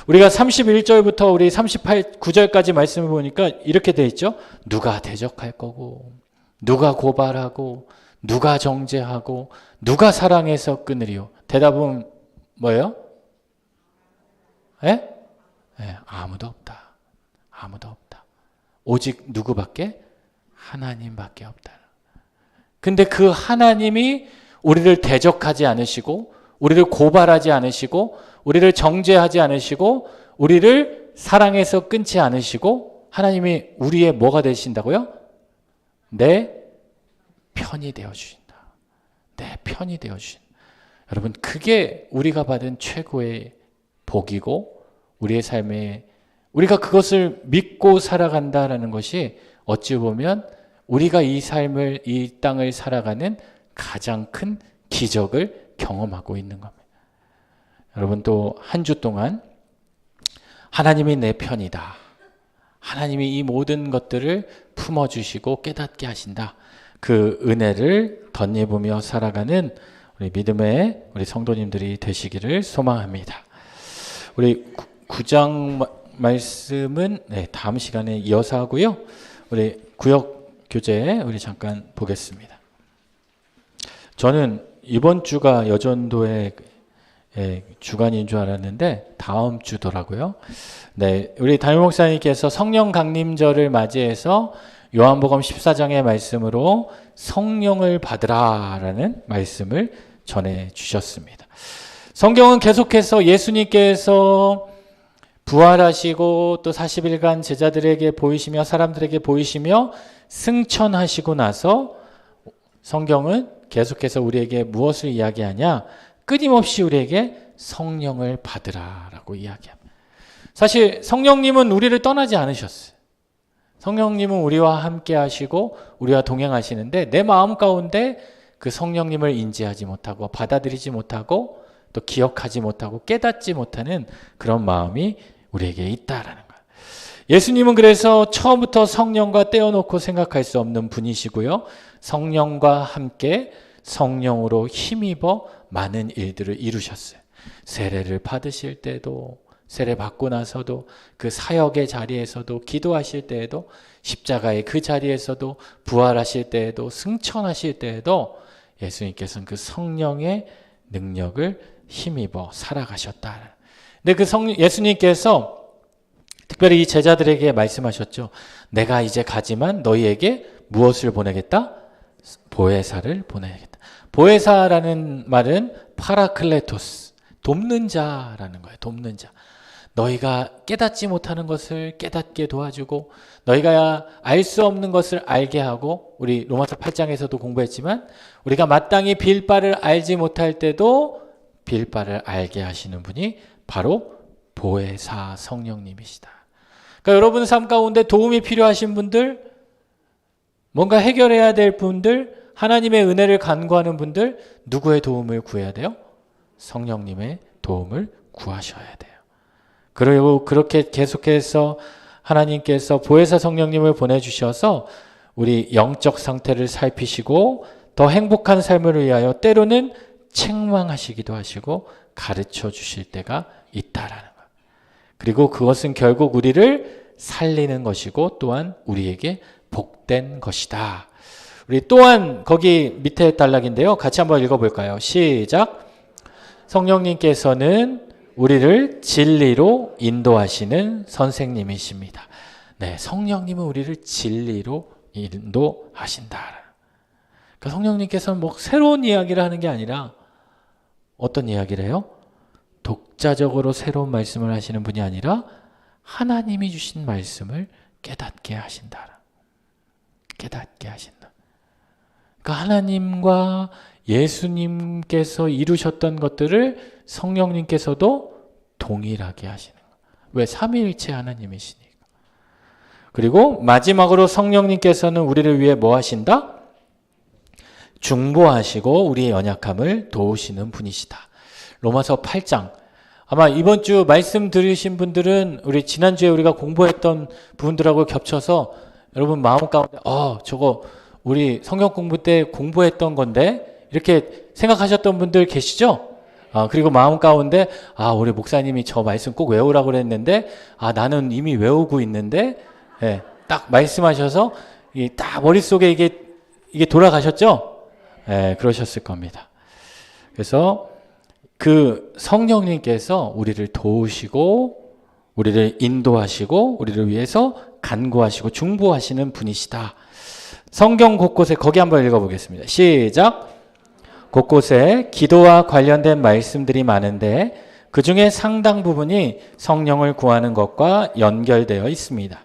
우리가 31절부터 우리 38구절까지 말씀을 보니까 이렇게 돼 있죠. 누가 대적할 거고, 누가 고발하고, 누가 정죄하고, 누가 사랑해서 끊으리요. 대답은 뭐예요? 예? 예, 아무도 없다. 아무도 없다. 오직 누구밖에? 하나님밖에 없다. 근데 그 하나님이 우리를 대적하지 않으시고, 우리를 고발하지 않으시고, 우리를 정죄하지 않으시고, 우리를 사랑해서 끊지 않으시고, 하나님이 우리의 뭐가 되신다고요? 내 편이 되어주신다. 내 편이 되어주신다. 여러분, 그게 우리가 받은 최고의 복이고, 우리의 삶에 우리가 그것을 믿고 살아간다라는 것이 어찌 보면 우리가 이 삶을, 이 땅을 살아가는 가장 큰 기적을 경험하고 있는 겁니다. 여러분, 또 한 주 동안 하나님이 내 편이다. 하나님이 이 모든 것들을 품어주시고 깨닫게 하신다. 그 은혜를 덧입으며 살아가는 우리 믿음의 우리 성도님들이 되시기를 소망합니다. 우리 9장 말씀은 다음 시간에 이어서 하고요. 우리 구역 교재 우리 잠깐 보겠습니다. 저는 이번 주가 여전도의 주간인 줄 알았는데 다음 주더라고요. 네, 우리 담임 목사님께서 성령 강림절을 맞이해서 요한복음 14장의 말씀으로 성령을 받으라라는 말씀을 전해 주셨습니다. 성경은 계속해서 예수님께서 부활하시고 또 40일간 제자들에게 보이시며 사람들에게 보이시며 승천하시고 나서 성경은 계속해서 우리에게 무엇을 이야기하냐? 끊임없이 우리에게 성령을 받으라라고 이야기합니다. 사실 성령님은 우리를 떠나지 않으셨어요. 성령님은 우리와 함께 하시고 우리와 동행하시는데 내 마음 가운데 그 성령님을 인지하지 못하고 받아들이지 못하고 또 기억하지 못하고 깨닫지 못하는 그런 마음이 우리에게 있다라는 거예요. 예수님은 그래서 처음부터 성령과 떼어놓고 생각할 수 없는 분이시고요. 성령과 함께 성령으로 힘입어 많은 일들을 이루셨어요. 세례를 받으실 때도, 세례 받고 나서도, 그 사역의 자리에서도, 기도하실 때에도, 십자가의 그 자리에서도, 부활하실 때에도, 승천하실 때에도 예수님께서는 그 성령의 능력을 힘입어 살아가셨다. 근데 그 예수님께서 특별히 이 제자들에게 말씀하셨죠. 내가 이제 가지만 너희에게 무엇을 보내겠다? 보혜사를 보내겠다. 보혜사라는 말은 파라클레토스, 돕는 자라는 거예요. 돕는 자. 너희가 깨닫지 못하는 것을 깨닫게 도와주고 너희가 알 수 없는 것을 알게 하고 우리 로마서 8장에서도 공부했지만 우리가 마땅히 빌 바를 알지 못할 때도 빌 바를 알게 하시는 분이 바로 보혜사 성령님이시다. 그러니까 여러분 삶 가운데 도움이 필요하신 분들, 뭔가 해결해야 될 분들, 하나님의 은혜를 간구하는 분들, 누구의 도움을 구해야 돼요? 성령님의 도움을 구하셔야 돼요. 그리고 그렇게 계속해서 하나님께서 보혜사 성령님을 보내주셔서 우리 영적 상태를 살피시고 더 행복한 삶을 위하여 때로는 책망하시기도 하시고 가르쳐 주실 때가 있다라는 거예요. 그리고 그것은 결국 우리를 살리는 것이고 또한 우리에게 복된 것이다. 우리 또한 거기 밑에 단락인데요. 같이 한번 읽어볼까요? 시작. 성령님께서는 우리를 진리로 인도하시는 선생님이십니다. 네, 성령님은 우리를 진리로 인도하신다. 그러니까 성령님께서는 뭐 새로운 이야기를 하는 게 아니라 어떤 이야기를 해요? 독자적으로 새로운 말씀을 하시는 분이 아니라 하나님이 주신 말씀을 깨닫게 하신다. 깨닫게 하신다. 그러니까 하나님과 예수님께서 이루셨던 것들을 성령님께서도 동일하게 하시는 거예요. 왜? 삼위일체 하나님이시니까. 그리고 마지막으로 성령님께서는 우리를 위해 뭐 하신다? 중보하시고 우리의 연약함을 도우시는 분이시다. 로마서 8장 아마 이번 주 말씀 들으신 분들은 우리 지난주에 우리가 공부했던 부분들하고 겹쳐서 여러분 마음 가운데 저거 우리 성경 공부 때 공부했던 건데 이렇게 생각하셨던 분들 계시죠? 그리고 마음 가운데 우리 목사님이 저 말씀 꼭 외우라고 그랬는데 나는 이미 외우고 있는데 딱 말씀하셔서 딱 머릿속에 이게 돌아가셨죠? 그러셨을 겁니다. 그래서 그 성령님께서 우리를 도우시고 우리를 인도하시고 우리를 위해서 간구하시고 중보하시는 분이시다. 성경 곳곳에 거기 한번 읽어보겠습니다. 시작. 곳곳에 기도와 관련된 말씀들이 많은데 그 중에 상당 부분이 성령을 구하는 것과 연결되어 있습니다.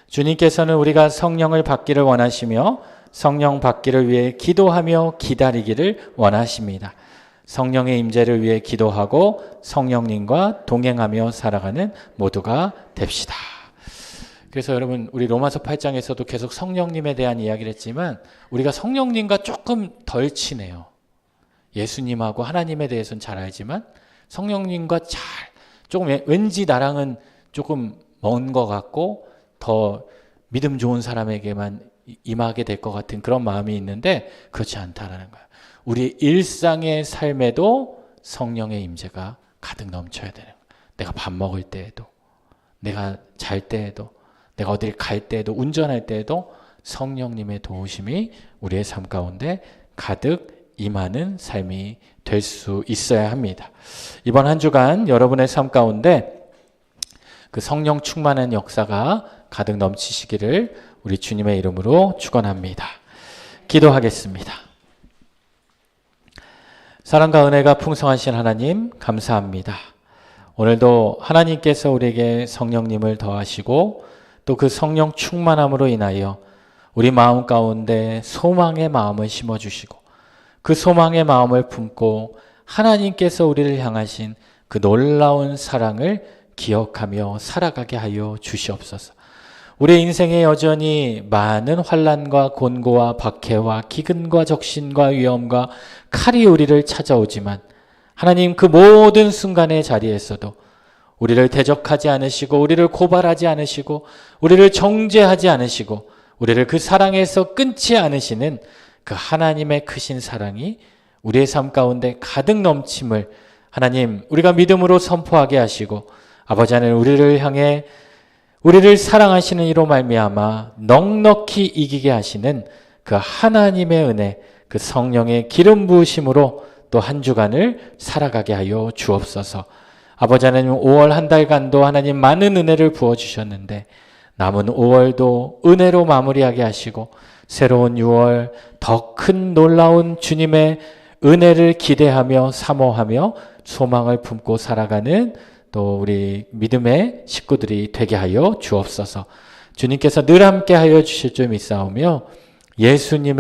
주님께서는 우리가 성령을 받기를 원하시며 성령 받기를 위해 기도하며 기다리기를 원하십니다. 성령의 임재를 위해 기도하고 성령님과 동행하며 살아가는 모두가 됩시다. 그래서 여러분 우리 로마서 8장에서도 계속 성령님에 대한 이야기를 했지만 우리가 성령님과 조금 덜 친해요. 예수님하고 하나님에 대해서는 잘 알지만 성령님과 조금 왠지 나랑은 조금 먼 것 같고 더 믿음 좋은 사람에게만 임하게 될 것 같은 그런 마음이 있는데 그렇지 않다라는 거예요. 우리 일상의 삶에도 성령의 임재가 가득 넘쳐야 되는 거예요. 내가 밥 먹을 때에도, 내가 잘 때에도, 내가 어딜 갈 때에도, 운전할 때에도 성령님의 도우심이 우리의 삶 가운데 가득 임하는 삶이 될 수 있어야 합니다. 이번 한 주간 여러분의 삶 가운데 그 성령 충만한 역사가 가득 넘치시기를 우리 주님의 이름으로 축원합니다. 기도하겠습니다. 사랑과 은혜가 풍성하신 하나님 감사합니다. 오늘도 하나님께서 우리에게 성령님을 더하시고 또 그 성령 충만함으로 인하여 우리 마음 가운데 소망의 마음을 심어주시고 그 소망의 마음을 품고 하나님께서 우리를 향하신 그 놀라운 사랑을 기억하며 살아가게 하여 주시옵소서. 우리의 인생에 여전히 많은 환난과 곤고와 박해와 기근과 적신과 위험과 칼이 우리를 찾아오지만 하나님 그 모든 순간의 자리에서도 우리를 대적하지 않으시고 우리를 고발하지 않으시고 우리를 정죄하지 않으시고 우리를 그 사랑에서 끊지 않으시는 그 하나님의 크신 사랑이 우리의 삶 가운데 가득 넘침을 하나님 우리가 믿음으로 선포하게 하시고 아버지 하나님 우리를 향해 우리를 사랑하시는 이로 말미암아 넉넉히 이기게 하시는 그 하나님의 은혜, 그 성령의 기름 부으심으로 또 한 주간을 살아가게 하여 주옵소서. 아버지 하나님 5월 한 달간도 하나님 많은 은혜를 부어주셨는데 남은 5월도 은혜로 마무리하게 하시고 새로운 6월 더 큰 놀라운 주님의 은혜를 기대하며 사모하며 소망을 품고 살아가는 또 우리 믿음의 식구들이 되게 하여 주옵소서. 주님께서 늘 함께 하여 주실 줄 믿사오며 예수님의